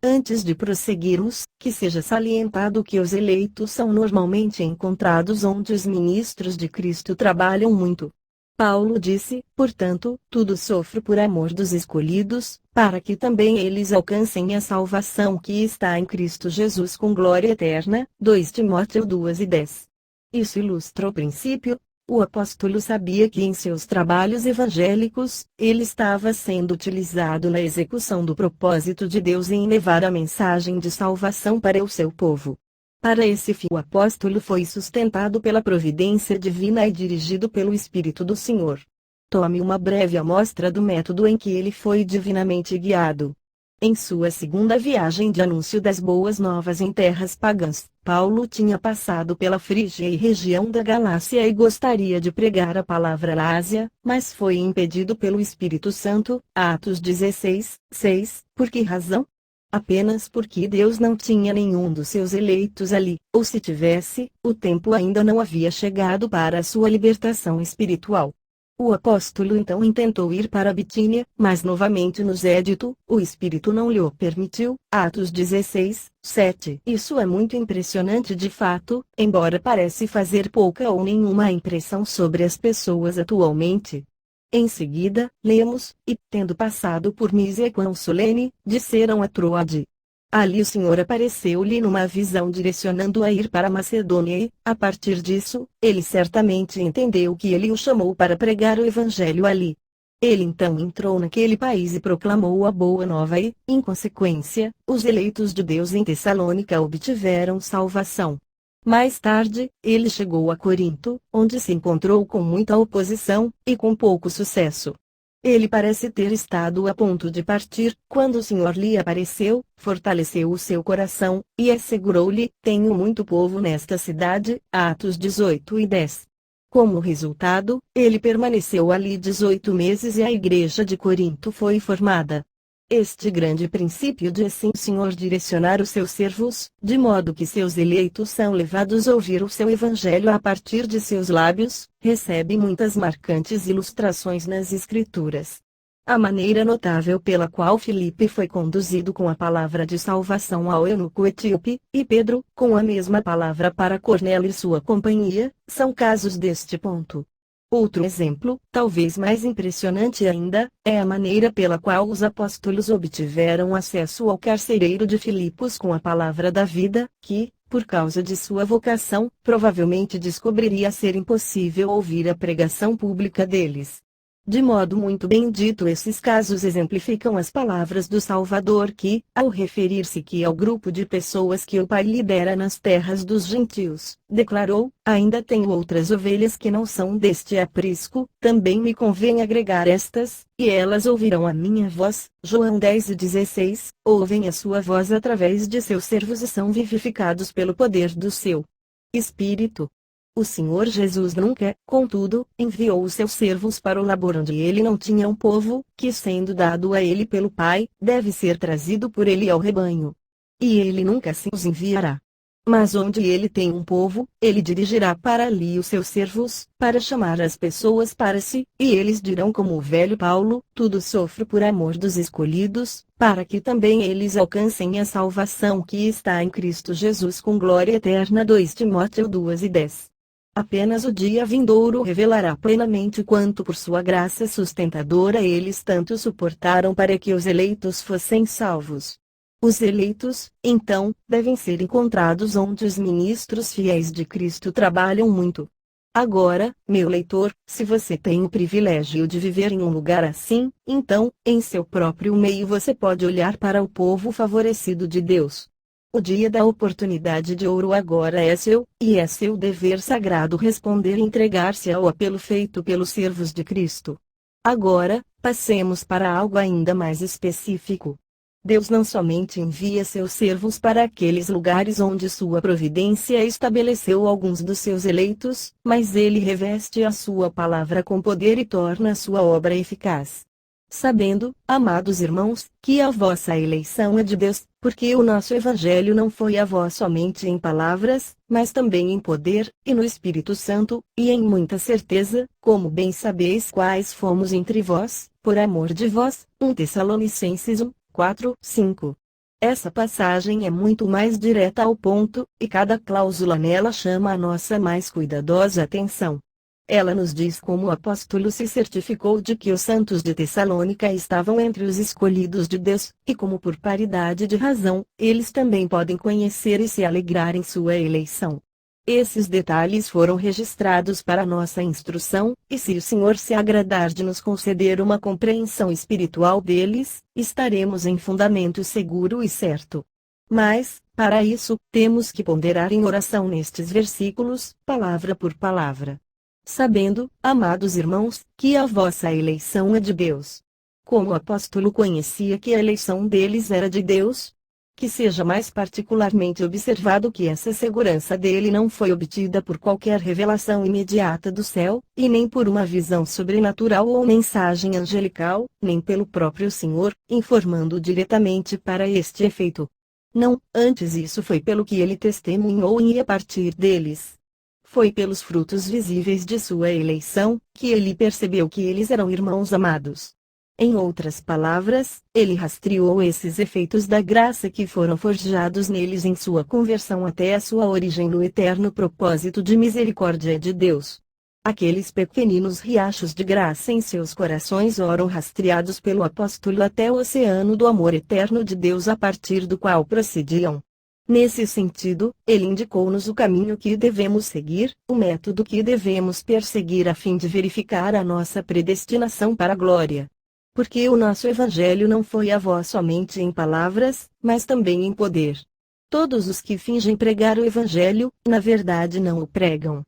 Speaker 1: Antes de prosseguirmos, que seja salientado que os eleitos são normalmente encontrados onde os ministros de Cristo trabalham muito. Paulo disse, portanto, tudo sofro por amor dos escolhidos, para que também eles alcancem a salvação que está em Cristo Jesus com glória eterna. 2 Timóteo 2:10. Isso ilustra o princípio. O apóstolo sabia que em seus trabalhos evangélicos, ele estava sendo utilizado na execução do propósito de Deus em levar a mensagem de salvação para o seu povo. Para esse fim, o apóstolo foi sustentado pela providência divina e dirigido pelo Espírito do Senhor. Tome uma breve amostra do método em que ele foi divinamente guiado. Em sua segunda viagem de anúncio das boas novas em terras pagãs, Paulo tinha passado pela Frígia e região da Galácia e gostaria de pregar a palavra na Ásia, mas foi impedido pelo Espírito Santo. Atos 16:6. Por que razão? Apenas porque Deus não tinha nenhum dos seus eleitos ali, ou se tivesse, o tempo ainda não havia chegado para a sua libertação espiritual. O apóstolo então intentou ir para a Bitínia, mas novamente nos Édito, o Espírito não lhe o permitiu. Atos 16:7. Isso é muito impressionante de fato, embora parece fazer pouca ou nenhuma impressão sobre as pessoas atualmente. Em seguida, lemos, e, tendo passado por Mísia quão solene, desceram a Troade. Ali o Senhor apareceu-lhe numa visão direcionando-o a ir para a Macedônia e, a partir disso, ele certamente entendeu que ele o chamou para pregar o Evangelho ali. Ele então entrou naquele país e proclamou a boa nova e, em consequência, os eleitos de Deus em Tessalônica obtiveram salvação. Mais tarde, ele chegou a Corinto, onde se encontrou com muita oposição, e com pouco sucesso. Ele parece ter estado a ponto de partir, quando o Senhor lhe apareceu, fortaleceu o seu coração, e assegurou-lhe: tenho muito povo nesta cidade. Atos 18:10. Como resultado, ele permaneceu ali 18 meses e a igreja de Corinto foi formada. Este grande princípio de assim o Senhor direcionar os seus servos, de modo que seus eleitos são levados a ouvir o seu evangelho a partir de seus lábios, recebe muitas marcantes ilustrações nas Escrituras. A maneira notável pela qual Filipe foi conduzido com a palavra de salvação ao eunuco etíope, e Pedro, com a mesma palavra para Cornélio e sua companhia, são casos deste ponto. Outro exemplo, talvez mais impressionante ainda, é a maneira pela qual os apóstolos obtiveram acesso ao carcereiro de Filipos com a palavra da vida, que, por causa de sua vocação, provavelmente descobriria ser impossível ouvir a pregação pública deles. De modo muito bem dito, esses casos exemplificam as palavras do Salvador que, ao referir-se que ao grupo de pessoas que o Pai lidera nas terras dos gentios, declarou: ainda tenho outras ovelhas que não são deste aprisco, também me convém agregar estas, e elas ouvirão a minha voz. João 10:16, ouvem a sua voz através de seus servos e são vivificados pelo poder do seu Espírito. O Senhor Jesus nunca, contudo, enviou os seus servos para o labor onde ele não tinha um povo, que sendo dado a ele pelo Pai, deve ser trazido por ele ao rebanho. E ele nunca se os enviará. Mas onde ele tem um povo, ele dirigirá para ali os seus servos, para chamar as pessoas para si, e eles dirão como o velho Paulo: tudo sofro por amor dos escolhidos, para que também eles alcancem a salvação que está em Cristo Jesus com glória eterna. 2 Timóteo 2:10. Apenas o dia vindouro revelará plenamente quanto por sua graça sustentadora eles tanto suportaram para que os eleitos fossem salvos. Os eleitos, então, devem ser encontrados onde os ministros fiéis de Cristo trabalham muito. Agora, meu leitor, se você tem o privilégio de viver em um lugar assim, então, em seu próprio meio você pode olhar para o povo favorecido de Deus. O dia da oportunidade de ouro agora é seu, e é seu dever sagrado responder e entregar-se ao apelo feito pelos servos de Cristo. Agora, passemos para algo ainda mais específico. Deus não somente envia seus servos para aqueles lugares onde sua providência estabeleceu alguns dos seus eleitos, mas ele reveste a sua palavra com poder e torna a sua obra eficaz. Sabendo, amados irmãos, que a vossa eleição é de Deus, porque o nosso evangelho não foi a vós somente em palavras, mas também em poder, e no Espírito Santo, e em muita certeza, como bem sabeis quais fomos entre vós, por amor de vós. 1 Tessalonicenses 1:4-5. Essa passagem é muito mais direta ao ponto, e cada cláusula nela chama a nossa mais cuidadosa atenção. Ela nos diz como o apóstolo se certificou de que os santos de Tessalônica estavam entre os escolhidos de Deus, e como por paridade de razão, eles também podem conhecer e se alegrar em sua eleição. Esses detalhes foram registrados para nossa instrução, e se o Senhor se agradar de nos conceder uma compreensão espiritual deles, estaremos em fundamento seguro e certo. Mas, para isso, temos que ponderar em oração nestes versículos, palavra por palavra. Sabendo, amados irmãos, que a vossa eleição é de Deus. Como o apóstolo conhecia que a eleição deles era de Deus? Que seja mais particularmente observado que essa segurança dele não foi obtida por qualquer revelação imediata do céu, e nem por uma visão sobrenatural ou mensagem angelical, nem pelo próprio Senhor, informando diretamente para este efeito. Não, antes isso foi pelo que ele testemunhou e a partir deles. Foi pelos frutos visíveis de sua eleição, que ele percebeu que eles eram irmãos amados. Em outras palavras, ele rastreou esses efeitos da graça que foram forjados neles em sua conversão até a sua origem no eterno propósito de misericórdia de Deus. Aqueles pequeninos riachos de graça em seus corações foram rastreados pelo apóstolo até o oceano do amor eterno de Deus a partir do qual procediam. Nesse sentido, ele indicou-nos o caminho que devemos seguir, o método que devemos perseguir a fim de verificar a nossa predestinação para a glória. Porque o nosso evangelho não foi a vós somente em palavras, mas também em poder. Todos os que fingem pregar o evangelho, na verdade não o pregam.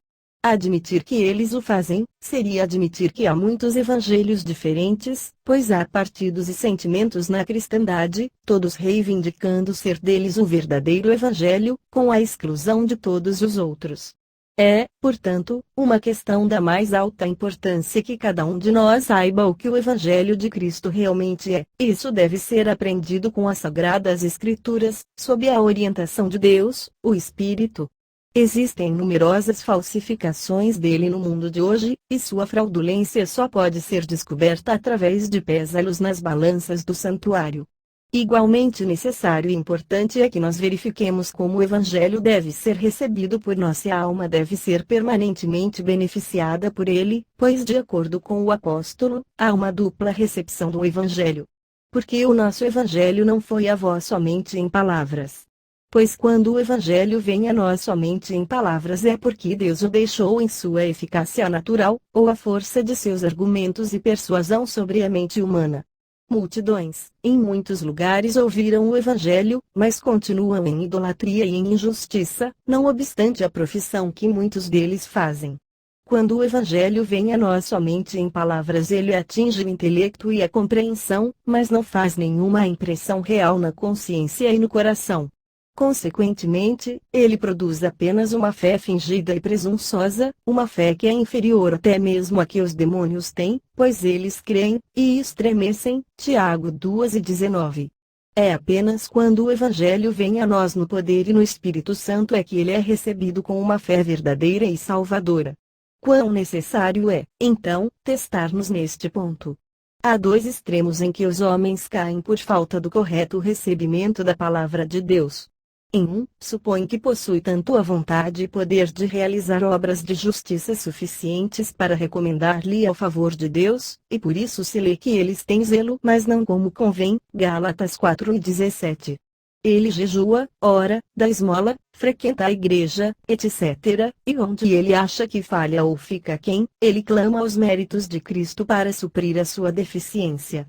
Speaker 1: Admitir que eles o fazem, seria admitir que há muitos evangelhos diferentes, pois há partidos e sentimentos na cristandade, todos reivindicando ser deles o verdadeiro evangelho, com a exclusão de todos os outros. É, portanto, uma questão da mais alta importância que cada um de nós saiba o que o Evangelho de Cristo realmente é. Isso deve ser aprendido com as Sagradas Escrituras, sob a orientação de Deus, o Espírito. Existem numerosas falsificações dele no mundo de hoje, e sua fraudulência só pode ser descoberta através de pésalos nas balanças do santuário. Igualmente necessário e importante é que nós verifiquemos como o Evangelho deve ser recebido por nossa alma deve ser permanentemente beneficiada por ele, pois de acordo com o apóstolo, há uma dupla recepção do Evangelho. Porque o nosso Evangelho não foi a vós somente em palavras. Pois quando o Evangelho vem a nós somente em palavras é porque Deus o deixou em sua eficácia natural, ou a força de seus argumentos e persuasão sobre a mente humana. Multidões, em muitos lugares ouviram o Evangelho, mas continuam em idolatria e em injustiça, não obstante a profissão que muitos deles fazem. Quando o Evangelho vem a nós somente em palavras ele atinge o intelecto e a compreensão, mas não faz nenhuma impressão real na consciência e no coração. Consequentemente, ele produz apenas uma fé fingida e presunçosa, uma fé que é inferior até mesmo à que os demônios têm, pois eles creem, e estremecem. Tiago 2:19. É apenas quando o Evangelho vem a nós no poder e no Espírito Santo é que ele é recebido com uma fé verdadeira e salvadora. Quão necessário é, então, testar-nos neste ponto. Há dois extremos em que os homens caem por falta do correto recebimento da palavra de Deus. Em um, supõe que possui tanto a vontade e poder de realizar obras de justiça suficientes para recomendar-lhe ao favor de Deus, e por isso se lê que eles têm zelo, mas não como convém, Gálatas 4:17. Ele jejua, ora, dá esmola, frequenta a igreja, etc., e onde ele acha que falha ou fica quem, ele clama aos méritos de Cristo para suprir a sua deficiência.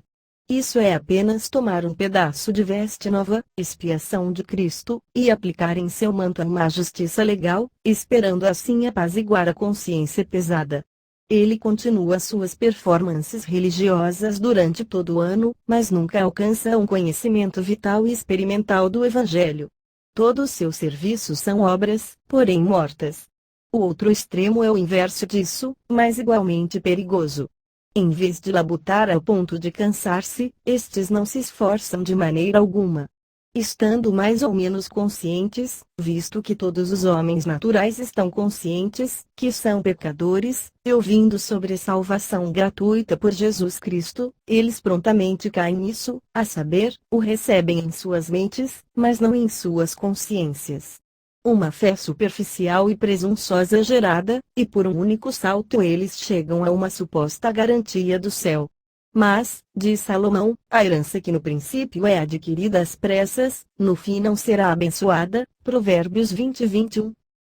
Speaker 1: Isso é apenas tomar um pedaço de veste nova, expiação de Cristo, e aplicar em seu manto uma justiça legal, esperando assim apaziguar a consciência pesada. Ele continua suas performances religiosas durante todo o ano, mas nunca alcança um conhecimento vital e experimental do Evangelho. Todos seus serviços são obras, porém mortas. O outro extremo é o inverso disso, mas igualmente perigoso. Em vez de labutar ao ponto de cansar-se, estes não se esforçam de maneira alguma. Estando mais ou menos conscientes, visto que todos os homens naturais estão conscientes que são pecadores, e ouvindo sobre a salvação gratuita por Jesus Cristo, eles prontamente caem nisso, a saber, o recebem em suas mentes, mas não em suas consciências. Uma fé superficial e presunçosa gerada, e por um único salto eles chegam a uma suposta garantia do céu. Mas, diz Salomão, a herança que no princípio é adquirida às pressas, no fim não será abençoada, Provérbios 20:21.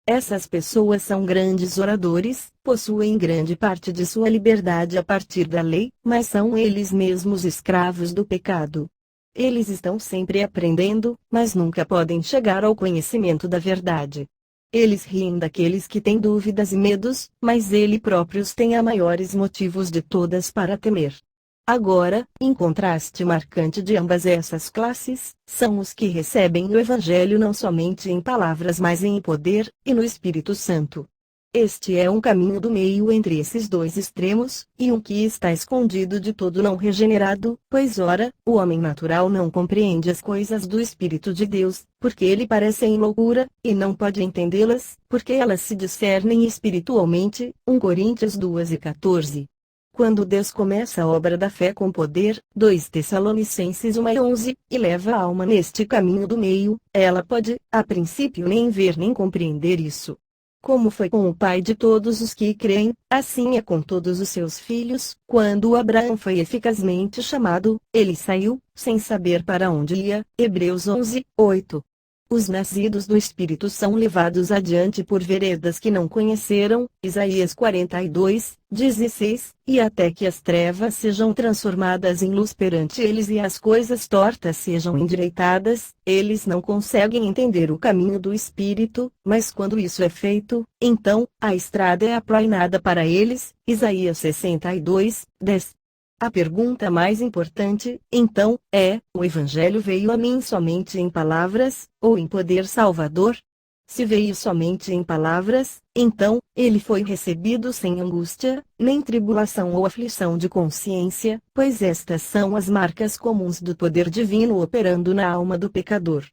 Speaker 1: Essas pessoas são grandes oradores, possuem grande parte de sua liberdade a partir da lei, mas são eles mesmos escravos do pecado. Eles estão sempre aprendendo, mas nunca podem chegar ao conhecimento da verdade. Eles riem daqueles que têm dúvidas e medos, mas eles próprios têm a maiores motivos de todas para temer. Agora, em contraste marcante de ambas essas classes, são os que recebem o Evangelho não somente em palavras mas em poder, e no Espírito Santo. Este é um caminho do meio entre esses dois extremos, e um que está escondido de todo não regenerado, pois ora, o homem natural não compreende as coisas do Espírito de Deus, porque ele parecem loucura, e não pode entendê-las, porque elas se discernem espiritualmente, 1 Coríntios 2:14. Quando Deus começa a obra da fé com poder, 2 Tessalonicenses 1:11, e leva a alma neste caminho do meio, ela pode, a princípio nem ver nem compreender isso. Como foi com o pai de todos os que creem, assim é com todos os seus filhos. Quando Abraão foi eficazmente chamado, ele saiu, sem saber para onde ia. Hebreus 11:8. Os nascidos do Espírito são levados adiante por veredas que não conheceram, Isaías 42:16, e até que as trevas sejam transformadas em luz perante eles e as coisas tortas sejam endireitadas, eles não conseguem entender o caminho do Espírito, mas quando isso é feito, então, a estrada é aplanada para eles, Isaías 62:10. A pergunta mais importante, então, é: o Evangelho veio a mim somente em palavras, ou em poder salvador? Se veio somente em palavras, então, ele foi recebido sem angústia, nem tribulação ou aflição de consciência, pois estas são as marcas comuns do poder divino operando na alma do pecador.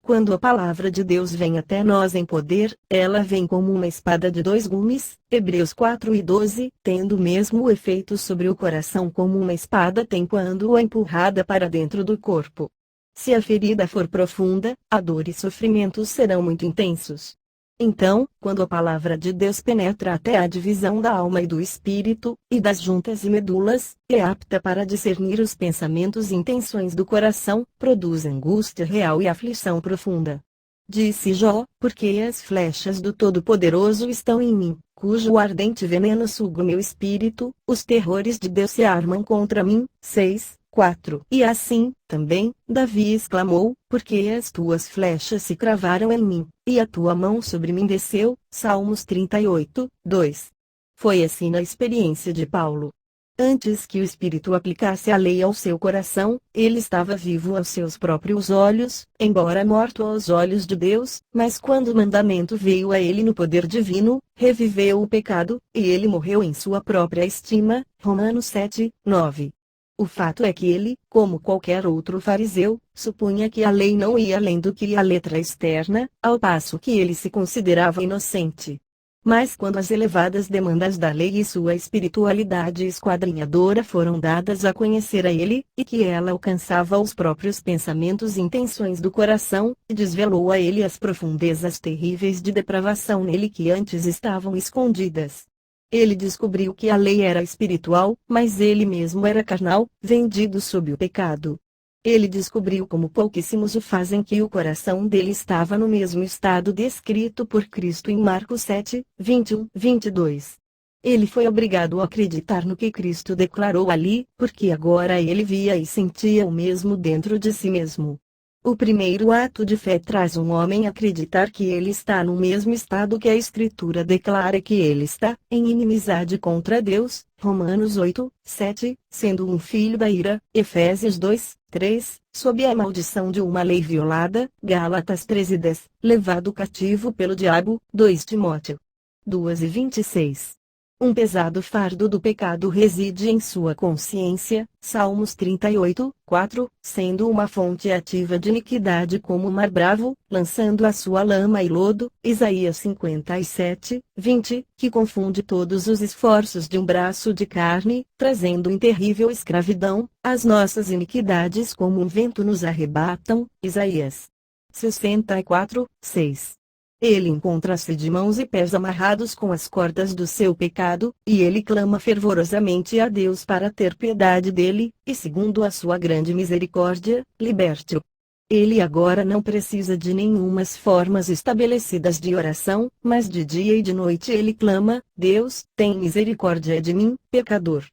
Speaker 1: Quando a palavra de Deus vem até nós em poder, ela vem como uma espada de dois gumes, Hebreus 4:12, tendo o mesmo efeito sobre o coração como uma espada tem quando é empurrada para dentro do corpo. Se a ferida for profunda, a dor e sofrimentos serão muito intensos. Então, quando a palavra de Deus penetra até a divisão da alma e do espírito, e das juntas e medulas, é apta para discernir os pensamentos e intenções do coração, produz angústia real e aflição profunda. Disse Jó, porque as flechas do Todo-Poderoso estão em mim, cujo ardente veneno suga o meu espírito, os terrores de Deus se armam contra mim. 6:4. E assim, também, Davi exclamou, porque as tuas flechas se cravaram em mim, e a tua mão sobre mim desceu. Salmos 38:2. Foi assim na experiência de Paulo. Antes que o Espírito aplicasse a lei ao seu coração, ele estava vivo aos seus próprios olhos, embora morto aos olhos de Deus, mas quando o mandamento veio a ele no poder divino, reviveu o pecado, e ele morreu em sua própria estima. Romanos 7:9. O fato é que ele, como qualquer outro fariseu, supunha que a lei não ia além do que a letra externa, ao passo que ele se considerava inocente. Mas quando as elevadas demandas da lei e sua espiritualidade esquadrinhadora foram dadas a conhecer a ele, e que ela alcançava os próprios pensamentos e intenções do coração, e desvelou a ele as profundezas terríveis de depravação nele que antes estavam escondidas. Ele descobriu que a lei era espiritual, mas ele mesmo era carnal, vendido sob o pecado. Ele descobriu como pouquíssimos o fazem que o coração dele estava no mesmo estado descrito por Cristo em Marcos 7, 21, 22. Ele foi obrigado a acreditar no que Cristo declarou ali, porque agora ele via e sentia o mesmo dentro de si mesmo. O primeiro ato de fé traz um homem a acreditar que ele está no mesmo estado que a Escritura declara que ele está, em inimizade contra Deus, Romanos 8, 7, sendo um filho da ira, Efésios 2, 3, sob a maldição de uma lei violada, Gálatas 13:10, levado cativo pelo diabo, 2 Timóteo 2:26. Um pesado fardo do pecado reside em sua consciência, Salmos 38, 4, sendo uma fonte ativa de iniquidade como o mar bravo, lançando a sua lama e lodo, Isaías 57, 20, que confunde todos os esforços de um braço de carne, trazendo em terrível escravidão, as nossas iniquidades como um vento nos arrebatam, Isaías 64, 6. Ele encontra-se de mãos e pés amarrados com as cordas do seu pecado, e ele clama fervorosamente a Deus para ter piedade dele, e segundo a sua grande misericórdia, liberte-o. Ele agora não precisa de nenhumas formas estabelecidas de oração, mas de dia e de noite ele clama: Deus, tem misericórdia de mim, pecador.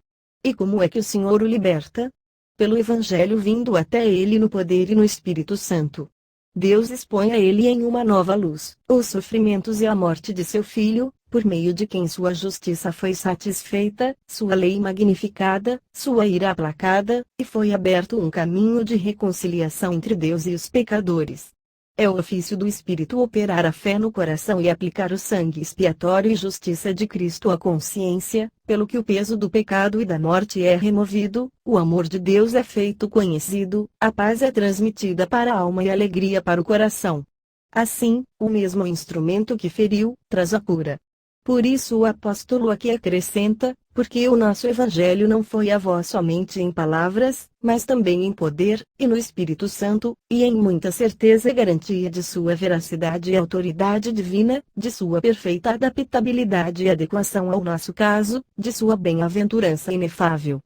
Speaker 1: E como é que o Senhor o liberta? Pelo Evangelho vindo até ele no poder e no Espírito Santo. Deus expõe a ele em uma nova luz os sofrimentos e a morte de seu Filho, por meio de quem sua justiça foi satisfeita, sua lei magnificada, sua ira aplacada, e foi aberto um caminho de reconciliação entre Deus e os pecadores. É o ofício do Espírito operar a fé no coração e aplicar o sangue expiatório e justiça de Cristo à consciência, pelo que o peso do pecado e da morte é removido, o amor de Deus é feito conhecido, a paz é transmitida para a alma e a alegria para o coração. Assim, o mesmo instrumento que feriu, traz a cura. Por isso o apóstolo aqui acrescenta, porque o nosso Evangelho não foi a vós somente em palavras, mas também em poder, e no Espírito Santo, e em muita certeza e garantia de sua veracidade e autoridade divina, de sua perfeita adaptabilidade e adequação ao nosso caso, de sua bem-aventurança inefável.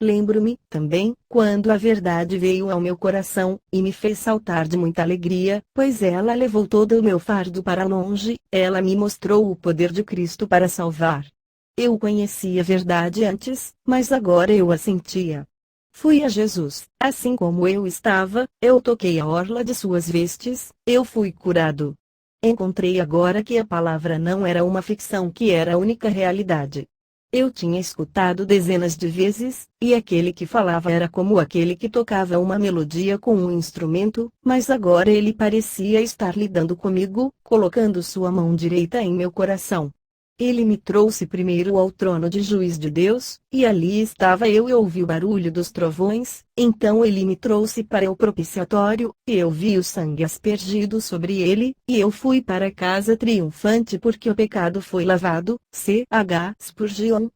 Speaker 1: Lembro-me, também, quando a verdade veio ao meu coração, e me fez saltar de muita alegria, pois ela levou todo o meu fardo para longe, ela me mostrou o poder de Cristo para salvar. Eu conhecia a verdade antes, mas agora eu a sentia. Fui a Jesus, assim como eu estava, eu toquei a orla de suas vestes, eu fui curado. Encontrei agora que a palavra não era uma ficção, que era a única realidade. Eu tinha escutado dezenas de vezes, e aquele que falava era como aquele que tocava uma melodia com um instrumento, mas agora ele parecia estar lidando comigo, colocando sua mão direita em meu coração. Ele me trouxe primeiro ao trono de juiz de Deus, e ali estava eu e ouvi o barulho dos trovões, então ele me trouxe para o propiciatório, e eu vi o sangue aspergido sobre ele, e eu fui para casa triunfante porque o pecado foi lavado, C.H. Spurgeon.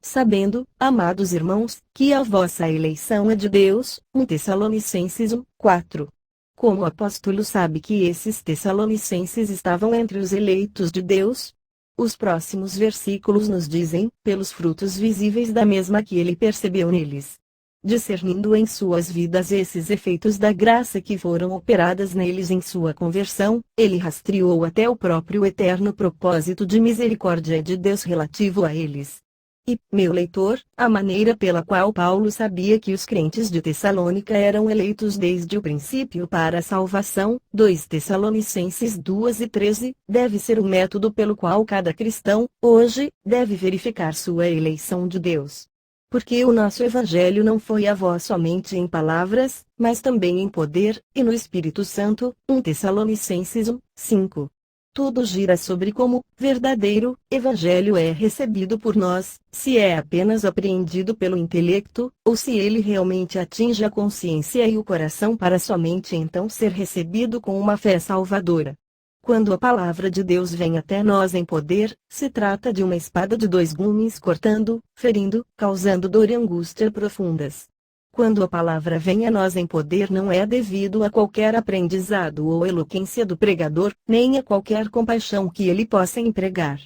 Speaker 1: Sabendo, amados irmãos, que a vossa eleição é de Deus, 1 Tessalonicenses 1, 4. Como o apóstolo sabe que esses tessalonicenses estavam entre os eleitos de Deus? Os próximos versículos nos dizem, pelos frutos visíveis da mesma que ele percebeu neles. Discernindo em suas vidas esses efeitos da graça que foram operadas neles em sua conversão, ele rastreou até o próprio eterno propósito de misericórdia de Deus relativo a eles. E, meu leitor, a maneira pela qual Paulo sabia que os crentes de Tessalônica eram eleitos desde o princípio para a salvação, 2 Tessalonicenses 2:13, deve ser o método pelo qual cada cristão, hoje, deve verificar sua eleição de Deus. Porque o nosso Evangelho não foi a vós somente em palavras, mas também em poder, e no Espírito Santo, 1 Tessalonicenses 1, 5. Tudo gira sobre como verdadeiro evangelho é recebido por nós, se é apenas apreendido pelo intelecto, ou se ele realmente atinge a consciência e o coração para somente então ser recebido com uma fé salvadora. Quando a palavra de Deus vem até nós em poder, se trata de uma espada de dois gumes cortando, ferindo, causando dor e angústia profundas. Quando a palavra vem a nós em poder não é devido a qualquer aprendizado ou eloquência do pregador, nem a qualquer compaixão que ele possa empregar.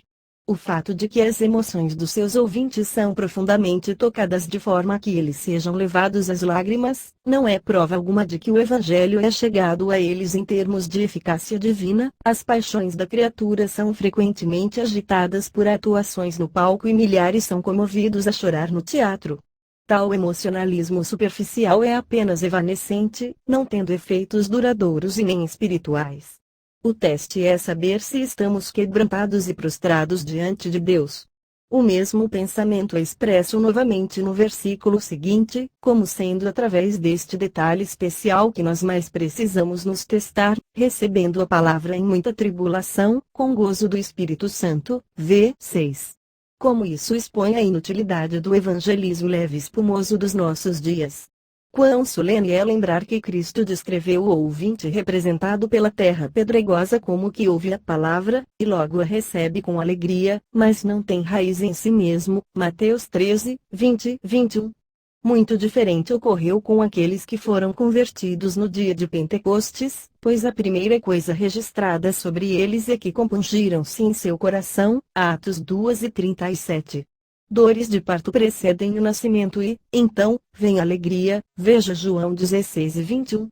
Speaker 1: O fato de que as emoções dos seus ouvintes são profundamente tocadas de forma que eles sejam levados às lágrimas, não é prova alguma de que o Evangelho é chegado a eles em termos de eficácia divina. As paixões da criatura são frequentemente agitadas por atuações no palco e milhares são comovidos a chorar no teatro. Tal emocionalismo superficial é apenas evanescente, não tendo efeitos duradouros e nem espirituais. O teste é saber se estamos quebrantados e prostrados diante de Deus. O mesmo pensamento é expresso novamente no versículo seguinte, como sendo através deste detalhe especial que nós mais precisamos nos testar, recebendo a palavra em muita tribulação, com gozo do Espírito Santo. V. 6. Como isso expõe a inutilidade do evangelismo leve e espumoso dos nossos dias. Quão solene é lembrar que Cristo descreveu o ouvinte representado pela terra pedregosa como que ouve a palavra, e logo a recebe com alegria, mas não tem raiz em si mesmo. Mateus 13, 20, 21. Muito diferente ocorreu com aqueles que foram convertidos no dia de Pentecostes, pois a primeira coisa registrada sobre eles é que compungiram-se em seu coração. Atos 2:37. Dores de parto precedem o nascimento e, então, vem a alegria. Veja João 16:21.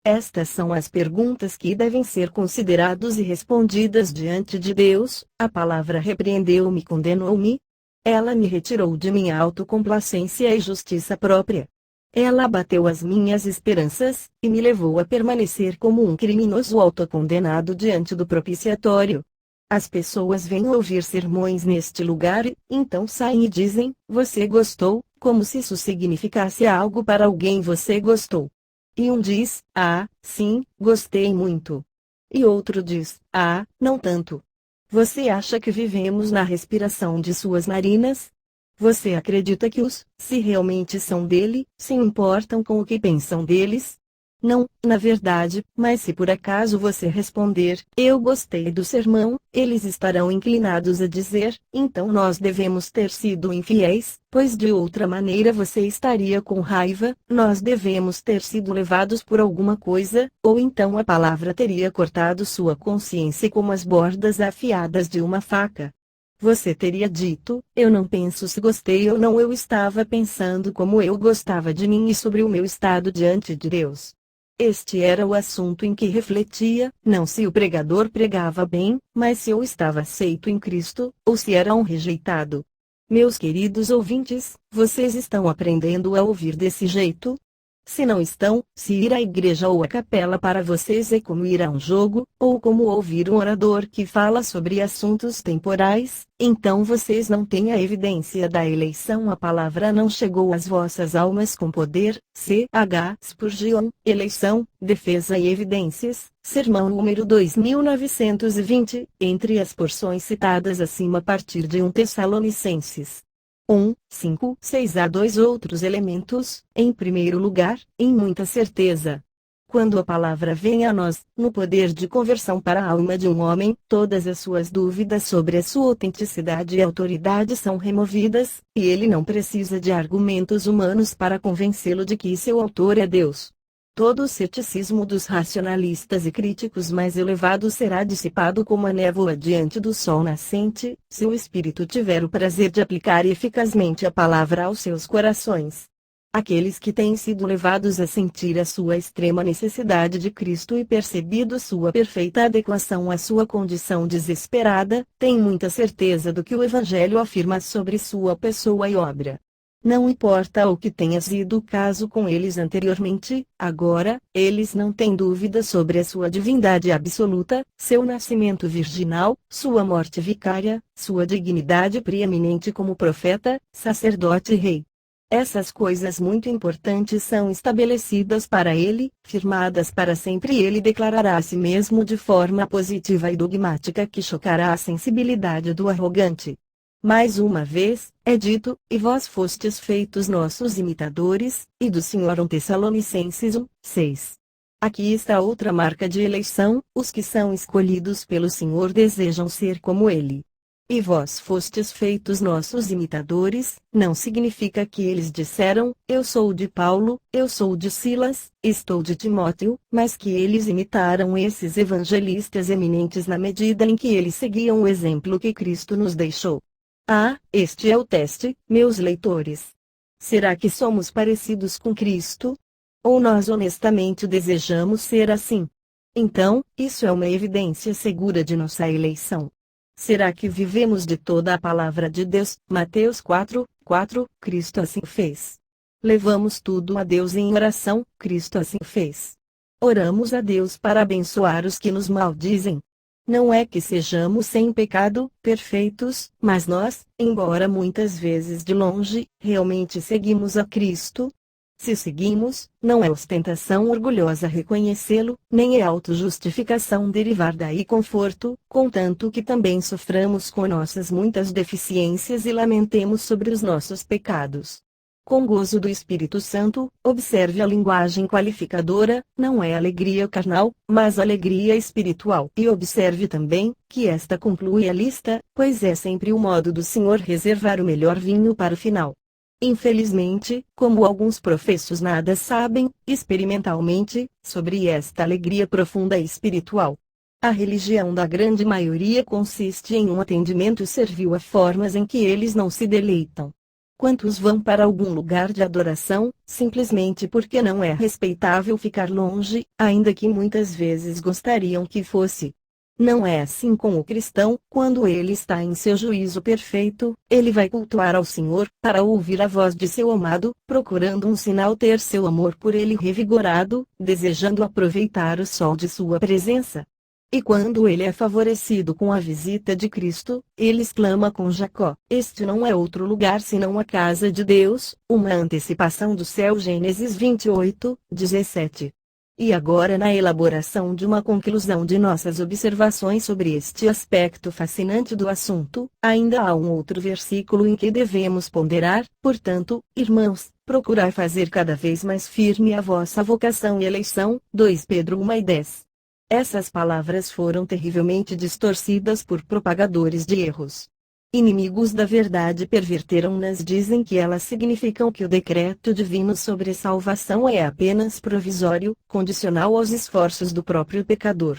Speaker 1: Estas são as perguntas que devem ser consideradas e respondidas diante de Deus. A palavra repreendeu-me e condenou-me. Ela me retirou de minha autocomplacência e justiça própria. Ela abateu as minhas esperanças, e me levou a permanecer como um criminoso autocondenado diante do propiciatório. As pessoas vêm ouvir sermões neste lugar e, então saem e dizem, você gostou, como se isso significasse algo para alguém. Você gostou. E um diz, ah, sim, gostei muito. E outro diz, ah, não tanto. Você acha que vivemos na respiração de suas narinas? Você acredita que se realmente são dele, se importam com o que pensam deles? Não, na verdade, mas se por acaso você responder, eu gostei do sermão, eles estarão inclinados a dizer, então nós devemos ter sido infiéis, pois de outra maneira você estaria com raiva, nós devemos ter sido levados por alguma coisa, ou então a palavra teria cortado sua consciência como as bordas afiadas de uma faca. Você teria dito, eu não penso se gostei ou não, eu estava pensando como eu gostava de mim e sobre o meu estado diante de Deus. Este era o assunto em que refletia, não se o pregador pregava bem, mas se eu estava aceito em Cristo, ou se era um rejeitado. Meus queridos ouvintes, vocês estão aprendendo a ouvir desse jeito? Se não estão, se ir à igreja ou à capela para vocês é como ir a um jogo, ou como ouvir um orador que fala sobre assuntos temporais, então vocês não têm a evidência da eleição. A palavra não chegou às vossas almas com poder. C.H. Spurgeon, Eleição, Defesa e Evidências, Sermão número 2920, entre as porções citadas acima a partir de 1 Tessalonicenses 5, 6 há dois outros elementos. Em primeiro lugar, em muita certeza. Quando a palavra vem a nós, no poder de conversão para a alma de um homem, todas as suas dúvidas sobre a sua autenticidade e autoridade são removidas, e ele não precisa de argumentos humanos para convencê-lo de que seu autor é Deus. Todo o ceticismo dos racionalistas e críticos mais elevados será dissipado como a névoa diante do sol nascente, se o Espírito tiver o prazer de aplicar eficazmente a palavra aos seus corações. Aqueles que têm sido levados a sentir a sua extrema necessidade de Cristo e percebido sua perfeita adequação à sua condição desesperada, têm muita certeza do que o Evangelho afirma sobre sua pessoa e obra. Não importa o que tenha sido o caso com eles anteriormente, agora, eles não têm dúvida sobre a sua divindade absoluta, seu nascimento virginal, sua morte vicária, sua dignidade preeminente como profeta, sacerdote e rei. Essas coisas muito importantes são estabelecidas para ele, firmadas para sempre. Ele declarará a si mesmo de forma positiva e dogmática que chocará a sensibilidade do arrogante. Mais uma vez, é dito, e vós fostes feitos nossos imitadores, e do Senhor 1 Tessalonicenses 1, 6. Aqui está outra marca de eleição: os que são escolhidos pelo Senhor desejam ser como ele. E vós fostes feitos nossos imitadores, não significa que eles disseram, eu sou de Paulo, eu sou de Silas, estou de Timóteo, mas que eles imitaram esses evangelistas eminentes na medida em que eles seguiam o exemplo que Cristo nos deixou. Ah, este é o teste, meus leitores. Será que somos parecidos com Cristo? Ou nós honestamente desejamos ser assim? Então, isso é uma evidência segura de nossa eleição. Será que vivemos de toda a palavra de Deus? Mateus 4, 4, Cristo assim fez. Levamos tudo a Deus em oração, Cristo assim fez. Oramos a Deus para abençoar os que nos maldizem. Não é que sejamos sem pecado, perfeitos, mas nós, embora muitas vezes de longe, realmente seguimos a Cristo. Se seguimos, não é ostentação orgulhosa reconhecê-lo, nem é autojustificação derivar daí conforto, contanto que também soframos com nossas muitas deficiências e lamentemos sobre os nossos pecados. Com gozo do Espírito Santo, observe a linguagem qualificadora, não é alegria carnal, mas alegria espiritual. E observe também, que esta conclui a lista, pois é sempre o modo do Senhor reservar o melhor vinho para o final. Infelizmente, como alguns professos nada sabem, experimentalmente, sobre esta alegria profunda e espiritual. A religião da grande maioria consiste em um atendimento servil a formas em que eles não se deleitam. Quantos vão para algum lugar de adoração, simplesmente porque não é respeitável ficar longe, ainda que muitas vezes gostariam que fosse? Não é assim com o cristão. Quando ele está em seu juízo perfeito, ele vai cultuar ao Senhor, para ouvir a voz de seu amado, procurando um sinal ter seu amor por ele revigorado, desejando aproveitar o sol de sua presença. E quando ele é favorecido com a visita de Cristo, ele exclama com Jacó: este não é outro lugar senão a casa de Deus, uma antecipação do céu. Gênesis 28, 17. E agora, na elaboração de uma conclusão de nossas observações sobre este aspecto fascinante do assunto, ainda há um outro versículo em que devemos ponderar. Portanto, irmãos, procurai fazer cada vez mais firme a vossa vocação e eleição. 2 Pedro 1:10. Essas palavras foram terrivelmente distorcidas por propagadores de erros. Inimigos da verdade perverteram-nas. Dizem que elas significam que o decreto divino sobre salvação é apenas provisório, condicional aos esforços do próprio pecador.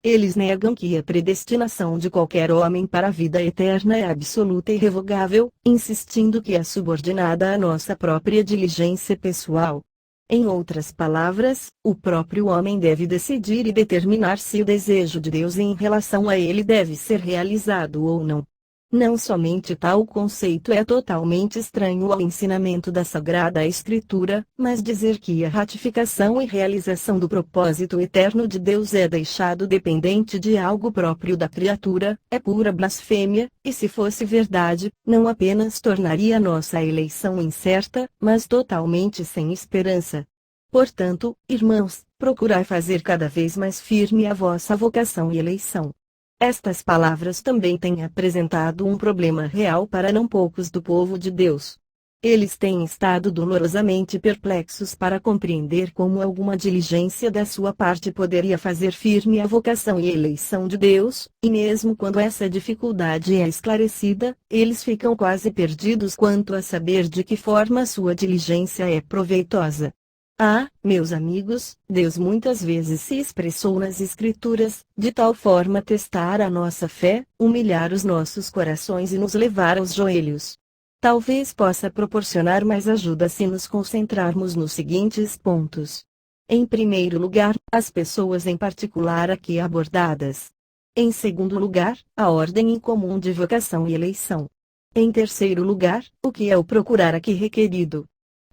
Speaker 1: Eles negam que a predestinação de qualquer homem para a vida eterna é absoluta e irrevogável, insistindo que é subordinada à nossa própria diligência pessoal. Em outras palavras, o próprio homem deve decidir e determinar se o desejo de Deus em relação a ele deve ser realizado ou não. Não somente tal conceito é totalmente estranho ao ensinamento da Sagrada Escritura, mas dizer que a ratificação e realização do propósito eterno de Deus é deixado dependente de algo próprio da criatura, é pura blasfêmia, e se fosse verdade, não apenas tornaria nossa eleição incerta, mas totalmente sem esperança. Portanto, irmãos, procurai fazer cada vez mais firme a vossa vocação e eleição. Estas palavras também têm apresentado um problema real para não poucos do povo de Deus. Eles têm estado dolorosamente perplexos para compreender como alguma diligência da sua parte poderia fazer firme a vocação e eleição de Deus, e mesmo quando essa dificuldade é esclarecida, eles ficam quase perdidos quanto a saber de que forma sua diligência é proveitosa. Ah, meus amigos, Deus muitas vezes se expressou nas Escrituras, de tal forma a testar a nossa fé, humilhar os nossos corações e nos levar aos joelhos. Talvez possa proporcionar mais ajuda se nos concentrarmos nos seguintes pontos. Em primeiro lugar, as pessoas em particular aqui abordadas. Em segundo lugar, a ordem incomum de vocação e eleição. Em terceiro lugar, o que é o procurar aqui requerido.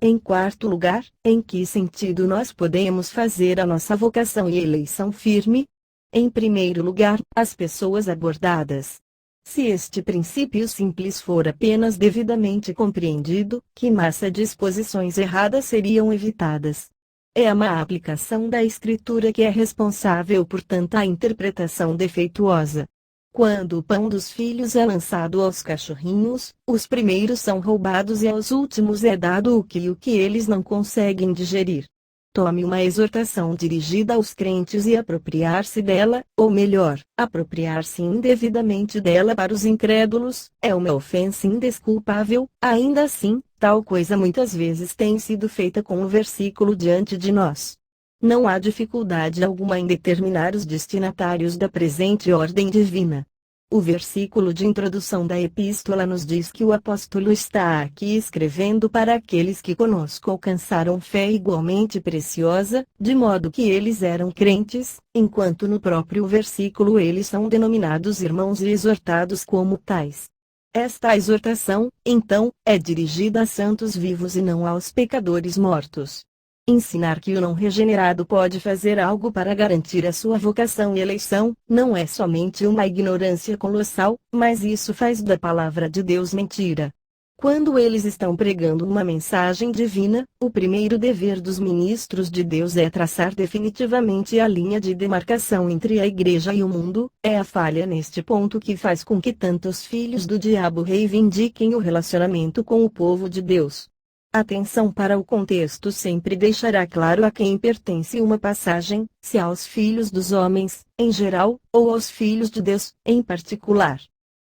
Speaker 1: Em quarto lugar, em que sentido nós podemos fazer a nossa vocação e eleição firme? Em primeiro lugar, as pessoas abordadas. Se este princípio simples for apenas devidamente compreendido, que massa de exposições erradas seriam evitadas. É a má aplicação da Escritura que é responsável por tanta interpretação defeituosa. Quando o pão dos filhos é lançado aos cachorrinhos, os primeiros são roubados e aos últimos é dado o que eles não conseguem digerir. Tome uma exortação dirigida aos crentes e apropriar-se dela, ou melhor, apropriar-se indevidamente dela para os incrédulos, é uma ofensa indesculpável. Ainda assim, tal coisa muitas vezes tem sido feita com o versículo diante de nós. Não há dificuldade alguma em determinar os destinatários da presente ordem divina. O versículo de introdução da epístola nos diz que o apóstolo está aqui escrevendo para aqueles que conosco alcançaram fé igualmente preciosa, de modo que eles eram crentes, enquanto no próprio versículo eles são denominados irmãos e exortados como tais. Esta exortação, então, é dirigida a santos vivos e não aos pecadores mortos. Ensinar que o não regenerado pode fazer algo para garantir a sua vocação e eleição, não é somente uma ignorância colossal, mas isso faz da palavra de Deus mentira. Quando eles estão pregando uma mensagem divina, o primeiro dever dos ministros de Deus é traçar definitivamente a linha de demarcação entre a igreja e o mundo. É a falha neste ponto que faz com que tantos filhos do diabo reivindiquem o relacionamento com o povo de Deus. Atenção para o contexto sempre deixará claro a quem pertence uma passagem, se aos filhos dos homens, em geral, ou aos filhos de Deus, em particular.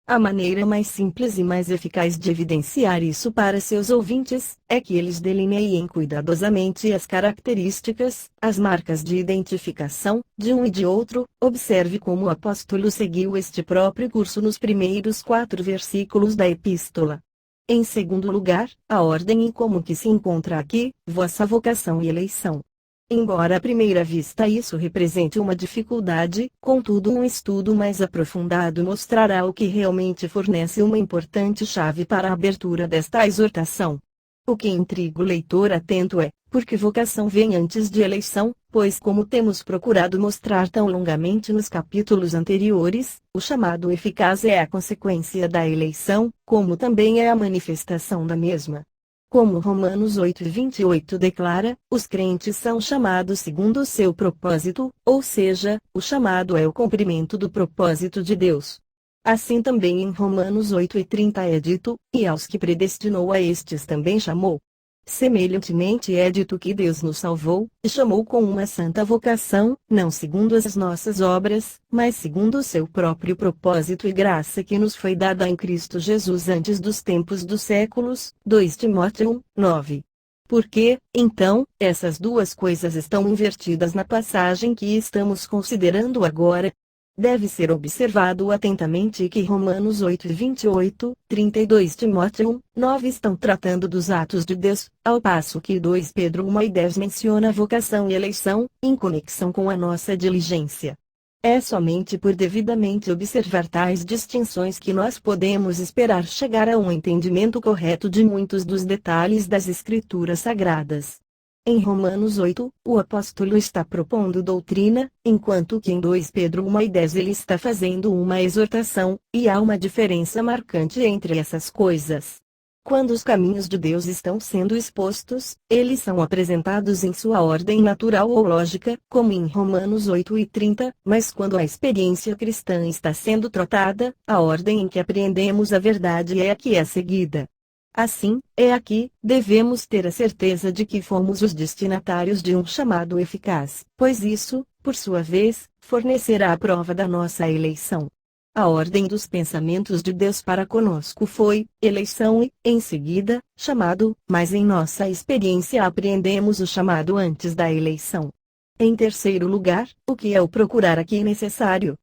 Speaker 1: A maneira mais simples e mais eficaz de evidenciar isso para seus ouvintes, é que eles delineiem cuidadosamente as características, as marcas de identificação, de um e de outro. Observe como o apóstolo seguiu este próprio curso nos primeiros 4 versículos da epístola. Em segundo lugar, a ordem em como que se encontra aqui, vossa vocação e eleição. Embora à primeira vista isso represente uma dificuldade, contudo um estudo mais aprofundado mostrará o que realmente fornece uma importante chave para a abertura desta exortação. O que intriga o leitor atento é, porque vocação vem antes de eleição, pois como temos procurado mostrar tão longamente nos capítulos anteriores, o chamado eficaz é a consequência da eleição, como também é a manifestação da mesma. Como Romanos 8:28 declara, os crentes são chamados segundo o seu propósito, ou seja, o chamado é o cumprimento do propósito de Deus. Assim também em Romanos 8:30 é dito, e aos que predestinou a estes também chamou. Semelhantemente é dito que Deus nos salvou, e chamou com uma santa vocação, não segundo as nossas obras, mas segundo o seu próprio propósito e graça que nos foi dada em Cristo Jesus antes dos tempos dos séculos. 2 Timóteo 1:9. Por que, então, essas duas coisas estão invertidas na passagem que estamos considerando agora? Deve ser observado atentamente que Romanos 8:28, 32 Timóteo 1:9 estão tratando dos atos de Deus, ao passo que 2 Pedro 1:10 menciona a vocação e eleição, em conexão com a nossa diligência. É somente por devidamente observar tais distinções que nós podemos esperar chegar a um entendimento correto de muitos dos detalhes das Escrituras Sagradas. Em Romanos 8, o apóstolo está propondo doutrina, enquanto que em 2 Pedro 1:10 ele está fazendo uma exortação, e há uma diferença marcante entre essas coisas. Quando os caminhos de Deus estão sendo expostos, eles são apresentados em sua ordem natural ou lógica, como em Romanos 8:30, mas quando a experiência cristã está sendo tratada, a ordem em que apreendemos a verdade é a que é seguida. Assim, é aqui, devemos ter a certeza de que fomos os destinatários de um chamado eficaz, pois isso, por sua vez, fornecerá a prova da nossa eleição. A ordem dos pensamentos de Deus para conosco foi, eleição e, em seguida, chamado, mas em nossa experiência apreendemos o chamado antes da eleição. Em terceiro lugar, o que é o procurar aqui necessário?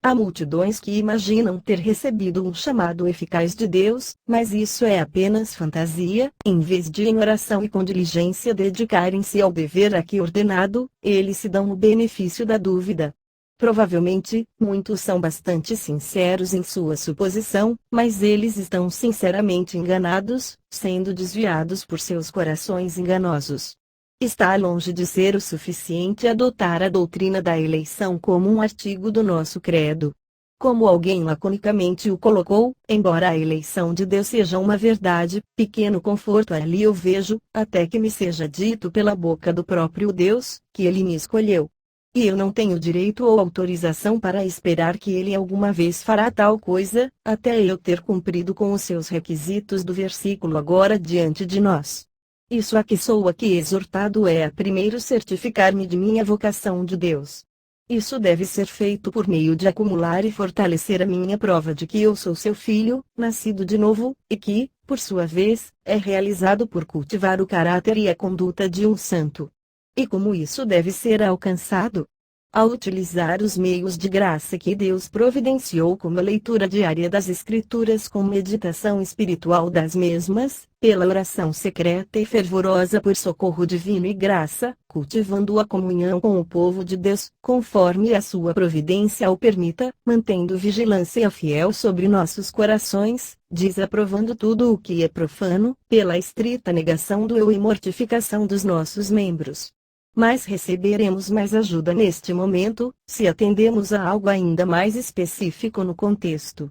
Speaker 1: Há multidões que imaginam ter recebido um chamado eficaz de Deus, mas isso é apenas fantasia. Em vez de em oração e com diligência dedicarem-se ao dever aqui ordenado, eles se dão o benefício da dúvida. Provavelmente, muitos são bastante sinceros em sua suposição, mas eles estão sinceramente enganados, sendo desviados por seus corações enganosos. Está longe de ser o suficiente adotar a doutrina da eleição como um artigo do nosso credo. como alguém laconicamente o colocou, embora a eleição de Deus seja uma verdade, pequeno conforto ali eu vejo, até que me seja dito pela boca do próprio Deus, que ele me escolheu. E eu não tenho direito ou autorização para esperar que ele alguma vez fará tal coisa, até eu ter cumprido com os seus requisitos do versículo agora diante de nós. Isso a que sou aqui exortado é a primeiro certificar-me de minha vocação de Deus. Isso deve ser feito por meio de acumular e fortalecer a minha prova de que eu sou seu filho, nascido de novo, e que, por sua vez, é realizado por cultivar o caráter e a conduta de um santo. E como isso deve ser alcançado? Ao utilizar os meios de graça que Deus providenciou como a leitura diária das Escrituras com meditação espiritual das mesmas, pela oração secreta e fervorosa por socorro divino e graça, cultivando a comunhão com o povo de Deus, conforme a sua providência o permita, mantendo vigilância fiel sobre nossos corações, desaprovando tudo o que é profano, pela estrita negação do eu e mortificação dos nossos membros. Mas receberemos mais ajuda neste momento, se atendemos a algo ainda mais específico no contexto.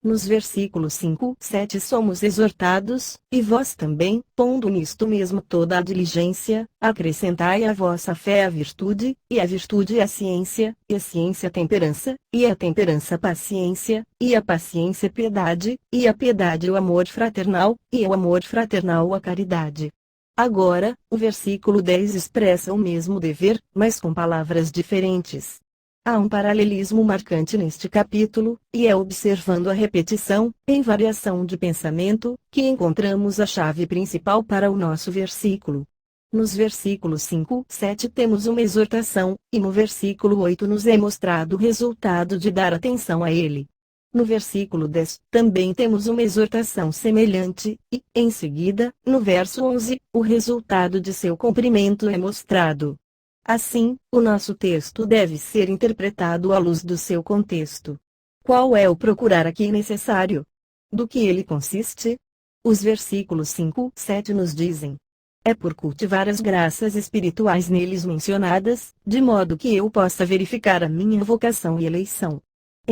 Speaker 1: Nos versículos 5, 7 somos exortados, e vós também, pondo nisto mesmo toda a diligência, acrescentai à vossa fé a virtude, e a virtude a ciência, e a ciência a temperança, e a temperança a paciência, e a paciência a piedade, e a piedade o amor fraternal, e o amor fraternal a caridade. Agora, o versículo 10 expressa o mesmo dever, mas com palavras diferentes. Há um paralelismo marcante neste capítulo, e é observando a repetição, em variação de pensamento, que encontramos a chave principal para o nosso versículo. Nos versículos 5, 7 temos uma exortação, e no versículo 8 nos é mostrado o resultado de dar atenção a ele. No versículo 10, também temos uma exortação semelhante, e, em seguida, no verso 11, o resultado de seu cumprimento é mostrado. Assim, o nosso texto deve ser interpretado à luz do seu contexto. Qual é o procurar aqui necessário? Do que ele consiste? Os versículos 5, 7 nos dizem: é por cultivar as graças espirituais neles mencionadas, de modo que eu possa verificar a minha vocação e eleição.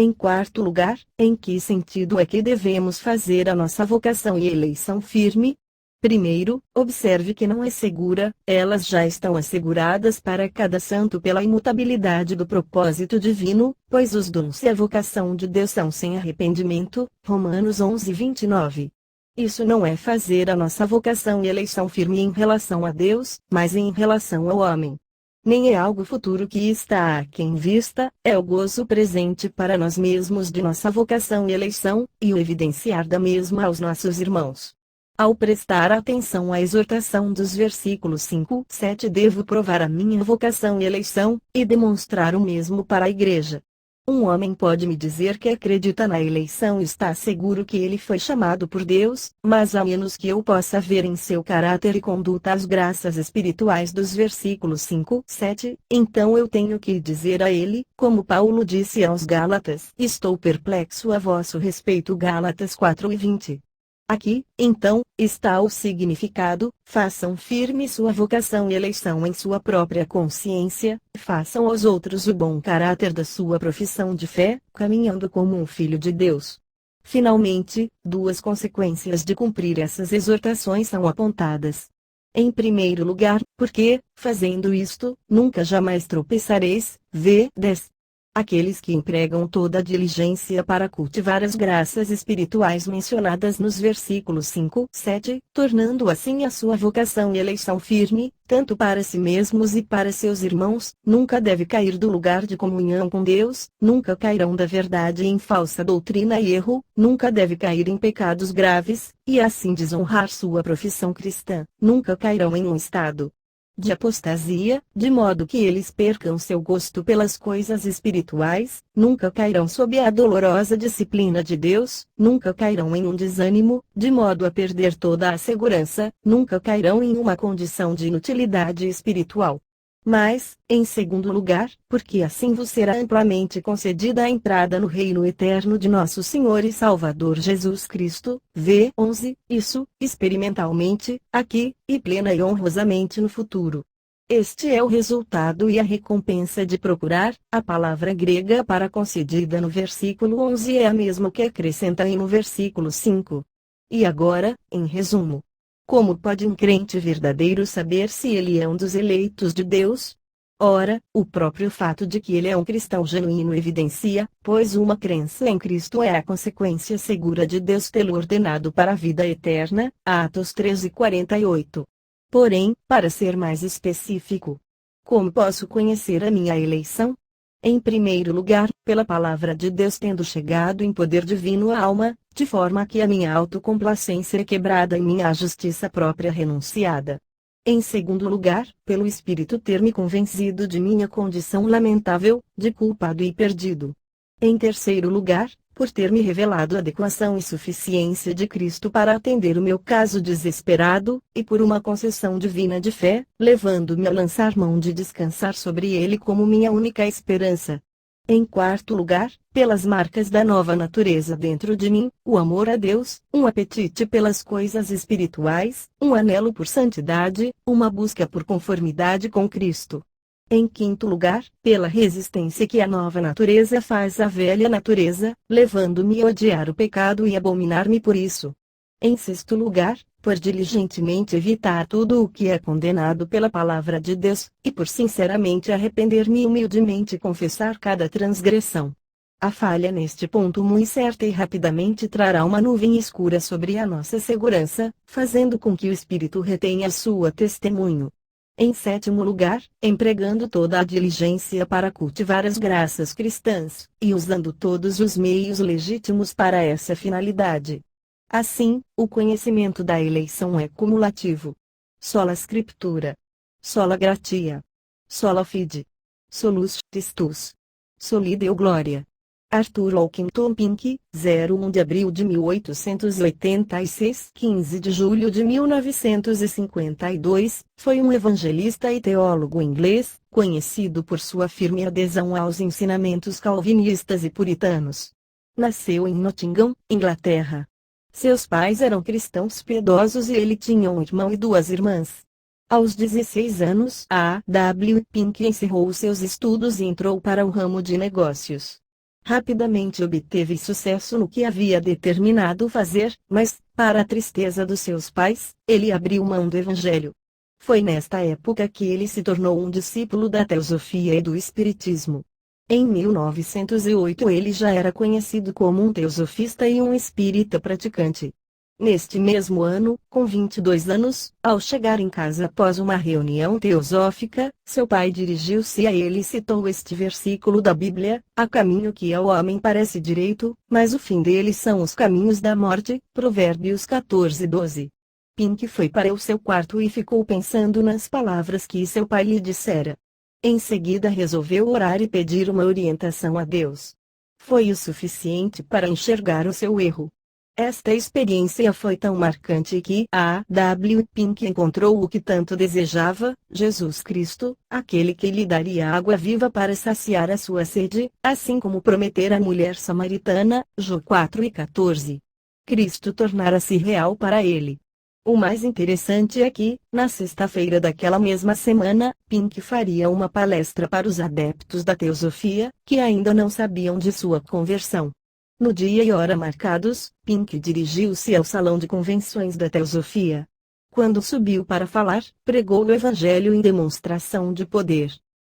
Speaker 1: Em quarto lugar, em que sentido é que devemos fazer a nossa vocação e eleição firme? Primeiro, observe que não é segura, elas já estão asseguradas para cada santo pela imutabilidade do propósito divino, pois os dons e a vocação de Deus são sem arrependimento, Romanos 11, 29. Isso não é fazer a nossa vocação e eleição firme em relação a Deus, mas em relação ao homem. Nem é algo futuro que está aquém vista, é o gozo presente para nós mesmos de nossa vocação e eleição, e o evidenciar da mesma aos nossos irmãos. Ao prestar atenção à exortação dos versículos 5, 7 devo provar a minha vocação e eleição, e demonstrar o mesmo para a igreja. Um homem pode me dizer que acredita na eleição e está seguro que ele foi chamado por Deus, mas a menos que eu possa ver em seu caráter e conduta as graças espirituais dos versículos 5, 7, então eu tenho que dizer a ele, como Paulo disse aos Gálatas: estou perplexo a vosso respeito. Gálatas 4 e 20. Aqui, então, está o significado: façam firme sua vocação e eleição em sua própria consciência, façam aos outros o bom caráter da sua profissão de fé, caminhando como um filho de Deus. Finalmente, duas consequências de cumprir essas exortações são apontadas. Em primeiro lugar, porque, fazendo isto, nunca jamais tropeçareis, v. 10. Aqueles que empregam toda a diligência para cultivar as graças espirituais mencionadas nos versículos 5, 7, tornando assim a sua vocação e eleição firme, tanto para si mesmos e para seus irmãos, nunca deve cair do lugar de comunhão com Deus, nunca cairão da verdade em falsa doutrina e erro, nunca deve cair em pecados graves, e assim desonrar sua profissão cristã, nunca cairão em um estado de apostasia, de modo que eles percam seu gosto pelas coisas espirituais, nunca cairão sob a dolorosa disciplina de Deus, nunca cairão em um desânimo, de modo a perder toda a segurança, nunca cairão em uma condição de inutilidade espiritual. Mas, em segundo lugar, porque assim vos será amplamente concedida a entrada no reino eterno de nosso Senhor e Salvador Jesus Cristo, v. 11, isso, experimentalmente, aqui, e plena e honrosamente no futuro. Este é o resultado e a recompensa de procurar. A palavra grega para concedida no versículo 11 é a mesma que acrescenta no versículo 5. E agora, em resumo, como pode um crente verdadeiro saber se ele é um dos eleitos de Deus? Ora, o próprio fato de que ele é um cristão genuíno evidencia, pois uma crença em Cristo é a consequência segura de Deus tê-lo ordenado para a vida eterna. Atos 13:48. Porém, para ser mais específico, como posso conhecer a minha eleição? Em primeiro lugar, pela palavra de Deus tendo chegado em poder divino à alma, de forma que a minha autocomplacência é quebrada e minha justiça própria renunciada. Em segundo lugar, pelo Espírito ter me convencido de minha condição lamentável, de culpado e perdido. Em terceiro lugar, por ter me revelado a adequação e suficiência de Cristo para atender o meu caso desesperado, e por uma concessão divina de fé, levando-me a lançar mão de descansar sobre Ele como minha única esperança. Em quarto lugar, pelas marcas da nova natureza dentro de mim, o amor a Deus, um apetite pelas coisas espirituais, um anelo por santidade, uma busca por conformidade com Cristo. Em quinto lugar, pela resistência que a nova natureza faz à velha natureza, levando-me a odiar o pecado e abominar-me por isso. Em sexto lugar, por diligentemente evitar tudo o que é condenado pela palavra de Deus, e por sinceramente arrepender-me e humildemente confessar cada transgressão. A falha neste ponto muito certa e rapidamente trará uma nuvem escura sobre a nossa segurança, fazendo com que o Espírito retenha sua testemunho. Em sétimo lugar, empregando toda a diligência para cultivar as graças cristãs, e usando todos os meios legítimos para essa finalidade. Assim, o conhecimento da eleição é cumulativo. Sola Scriptura. Sola Gratia. Sola Fide. Solus Christus. Soli Deo Gloria. Arthur Walkington Pink, 01 de abril de 1886, 15 de julho de 1952, foi um evangelista e teólogo inglês, conhecido por sua firme adesão aos ensinamentos calvinistas e puritanos. Nasceu em Nottingham, Inglaterra. Seus pais eram cristãos piedosos e ele tinha um irmão e duas irmãs. Aos 16 anos, A. W. Pink encerrou seus estudos e entrou para o ramo de negócios. Rapidamente obteve sucesso no que havia determinado fazer, mas, para a tristeza dos seus pais, ele abriu mão do Evangelho. Foi nesta época que ele se tornou um discípulo da teosofia e do espiritismo. Em 1908 ele já era conhecido como um teosofista e um espírita praticante. Neste mesmo ano, com 22 anos, ao chegar em casa após uma reunião teosófica, seu pai dirigiu-se a ele e citou este versículo da Bíblia: há caminho que ao homem parece direito, mas o fim dele são os caminhos da morte. Provérbios 14:12. Pink foi para o seu quarto e ficou pensando nas palavras que seu pai lhe dissera. Em seguida resolveu orar e pedir uma orientação a Deus. Foi o suficiente para enxergar o seu erro. Esta experiência foi tão marcante que A. W. Pink encontrou o que tanto desejava: Jesus Cristo, aquele que lhe daria água viva para saciar a sua sede, assim como prometera à mulher samaritana, João 4:14. Cristo tornara-se real para ele. O mais interessante é que, na sexta-feira daquela mesma semana, Pink faria uma palestra para os adeptos da teosofia, que ainda não sabiam de sua conversão. No dia e hora marcados, Pink dirigiu-se ao salão de convenções da teosofia. Quando subiu para falar, pregou o evangelho em demonstração de poder.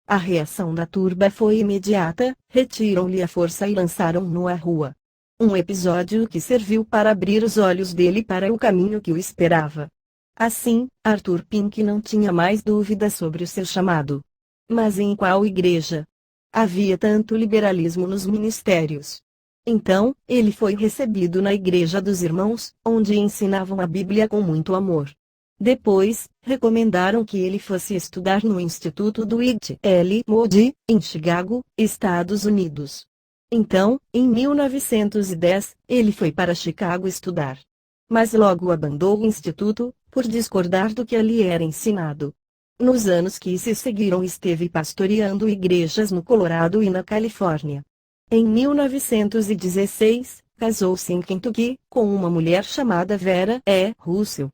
Speaker 1: A reação da turba foi imediata, retiram-lhe a força e lançaram-no à rua. Um episódio que serviu para abrir os olhos dele para o caminho que o esperava. Assim, Arthur Pink não tinha mais dúvida sobre o seu chamado. Mas em qual igreja? Havia tanto liberalismo nos ministérios. Então, ele foi recebido na Igreja dos Irmãos, onde ensinavam a Bíblia com muito amor. Depois, recomendaram que ele fosse estudar no Instituto do Ig L. Moody, em Chicago, Estados Unidos. Então, em 1910, ele foi para Chicago estudar. Mas logo abandonou o instituto, por discordar do que ali era ensinado. Nos anos que se seguiram esteve pastoreando igrejas no Colorado e na Califórnia. Em 1916, casou-se em Kentucky, com uma mulher chamada Vera E. Russell.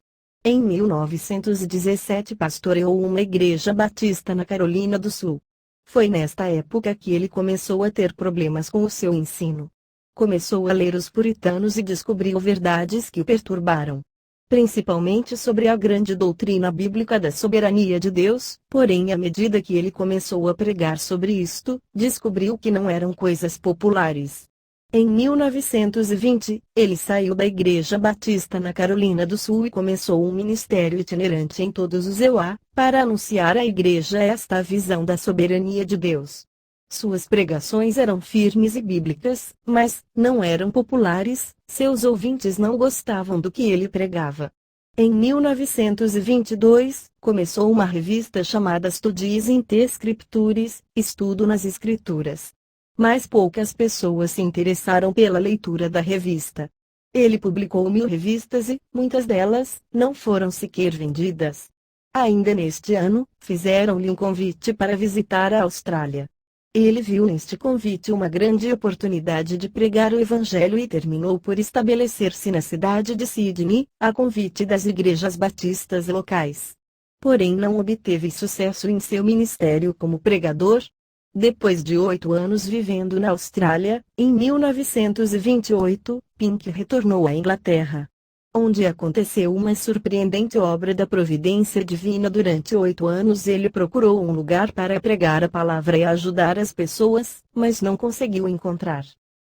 Speaker 1: Em 1917 pastoreou uma igreja batista na Carolina do Sul. Foi nesta época que ele começou a ter problemas com o seu ensino. Começou a ler os puritanos e descobriu verdades que o perturbaram, principalmente sobre a grande doutrina bíblica da soberania de Deus. Porém, à medida que ele começou a pregar sobre isto, descobriu que não eram coisas populares. Em 1920, ele saiu da Igreja Batista na Carolina do Sul e começou um ministério itinerante em todos os EUA, para anunciar à igreja esta visão da soberania de Deus. Suas pregações eram firmes e bíblicas, mas não eram populares. Seus ouvintes não gostavam do que ele pregava. Em 1922, começou uma revista chamada Studies in the Scriptures, Estudo nas Escrituras. Mas poucas pessoas se interessaram pela leitura da revista. Ele publicou 1000 revistas e, muitas delas, não foram sequer vendidas. Ainda neste ano, fizeram-lhe um convite para visitar a Austrália. Ele viu neste convite uma grande oportunidade de pregar o Evangelho e terminou por estabelecer-se na cidade de Sydney, a convite das igrejas batistas locais. Porém não obteve sucesso em seu ministério como pregador. Depois de 8 anos vivendo na Austrália, em 1928, Pink retornou à Inglaterra, onde aconteceu uma surpreendente obra da providência divina. Durante 8 anos ele procurou um lugar para pregar a palavra e ajudar as pessoas, mas não conseguiu encontrar.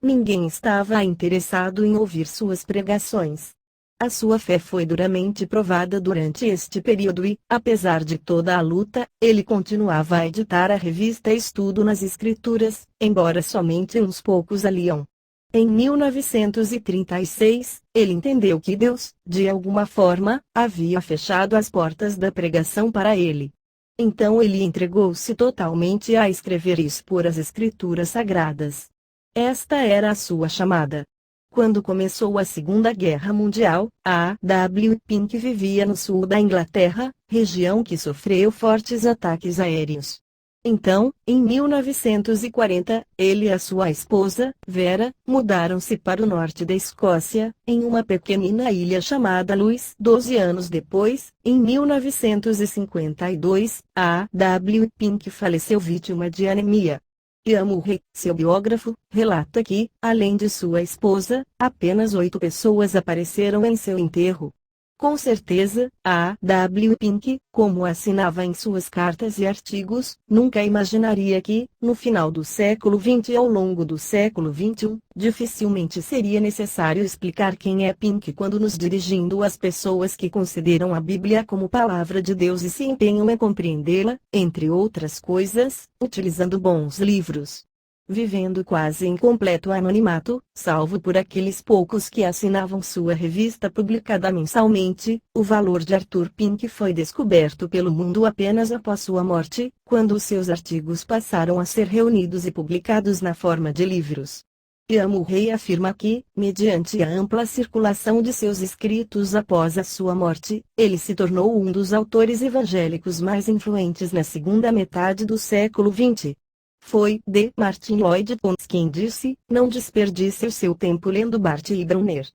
Speaker 1: Ninguém estava interessado em ouvir suas pregações. A sua fé foi duramente provada durante este período e, apesar de toda a luta, ele continuava a editar a revista Estudo nas Escrituras, embora somente uns poucos a liam. Em 1936, ele entendeu que Deus, de alguma forma, havia fechado as portas da pregação para ele. Então ele entregou-se totalmente a escrever e expor as Escrituras Sagradas. Esta era a sua chamada. Quando começou a Segunda Guerra Mundial, A. W. Pink vivia no sul da Inglaterra, região que sofreu fortes ataques aéreos. Então, em 1940, ele e a sua esposa, Vera, mudaram-se para o norte da Escócia, em uma pequenina ilha chamada Lewis. 12 anos depois, em 1952, A. W. Pink faleceu vítima de anemia. Ian Murray, seu biógrafo, relata que, além de sua esposa, apenas 8 pessoas apareceram em seu enterro. Com certeza, A. W. Pink, como assinava em suas cartas e artigos, nunca imaginaria que, no final do século XX e ao longo do século XXI, dificilmente seria necessário explicar quem é Pink quando nos dirigindo às pessoas que consideram a Bíblia como palavra de Deus e se empenham em compreendê-la, entre outras coisas, utilizando bons livros. Vivendo quase em completo anonimato, salvo por aqueles poucos que assinavam sua revista publicada mensalmente, o valor de Arthur Pink foi descoberto pelo mundo apenas após sua morte, quando seus artigos passaram a ser reunidos e publicados na forma de livros. Ian Murray afirma que, mediante a ampla circulação de seus escritos após a sua morte, ele se tornou um dos autores evangélicos mais influentes na segunda metade do século XX. Foi D. Martin Lloyd Jones quem disse: "Não desperdice o seu tempo lendo Barth e Brunner.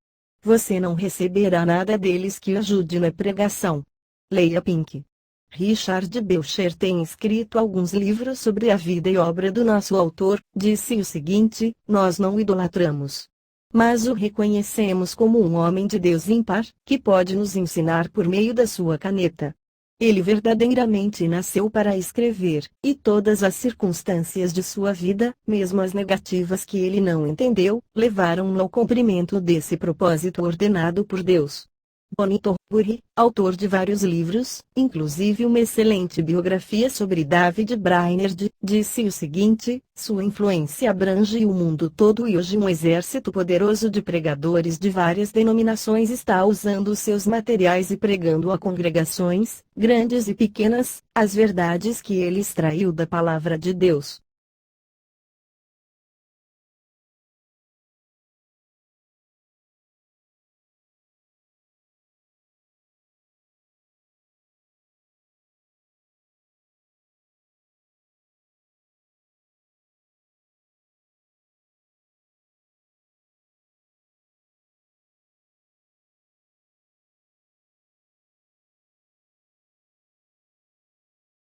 Speaker 1: Você não receberá nada deles que o ajude na pregação. Leia Pink." Richard Belcher tem escrito alguns livros sobre a vida e obra do nosso autor. Disse o seguinte: "Nós não o idolatramos, mas o reconhecemos como um homem de Deus ímpar, que pode nos ensinar por meio da sua caneta. Ele verdadeiramente nasceu para escrever, e todas as circunstâncias de sua vida, mesmo as negativas que ele não entendeu, levaram-no ao cumprimento desse propósito ordenado por Deus." Bonnie Torbury, autor de vários livros, inclusive uma excelente biografia sobre David Brainerd, disse o seguinte: "Sua influência abrange o mundo todo e hoje um exército poderoso de pregadores de várias denominações está usando seus materiais e pregando a congregações, grandes e pequenas, as verdades que ele extraiu da palavra de Deus.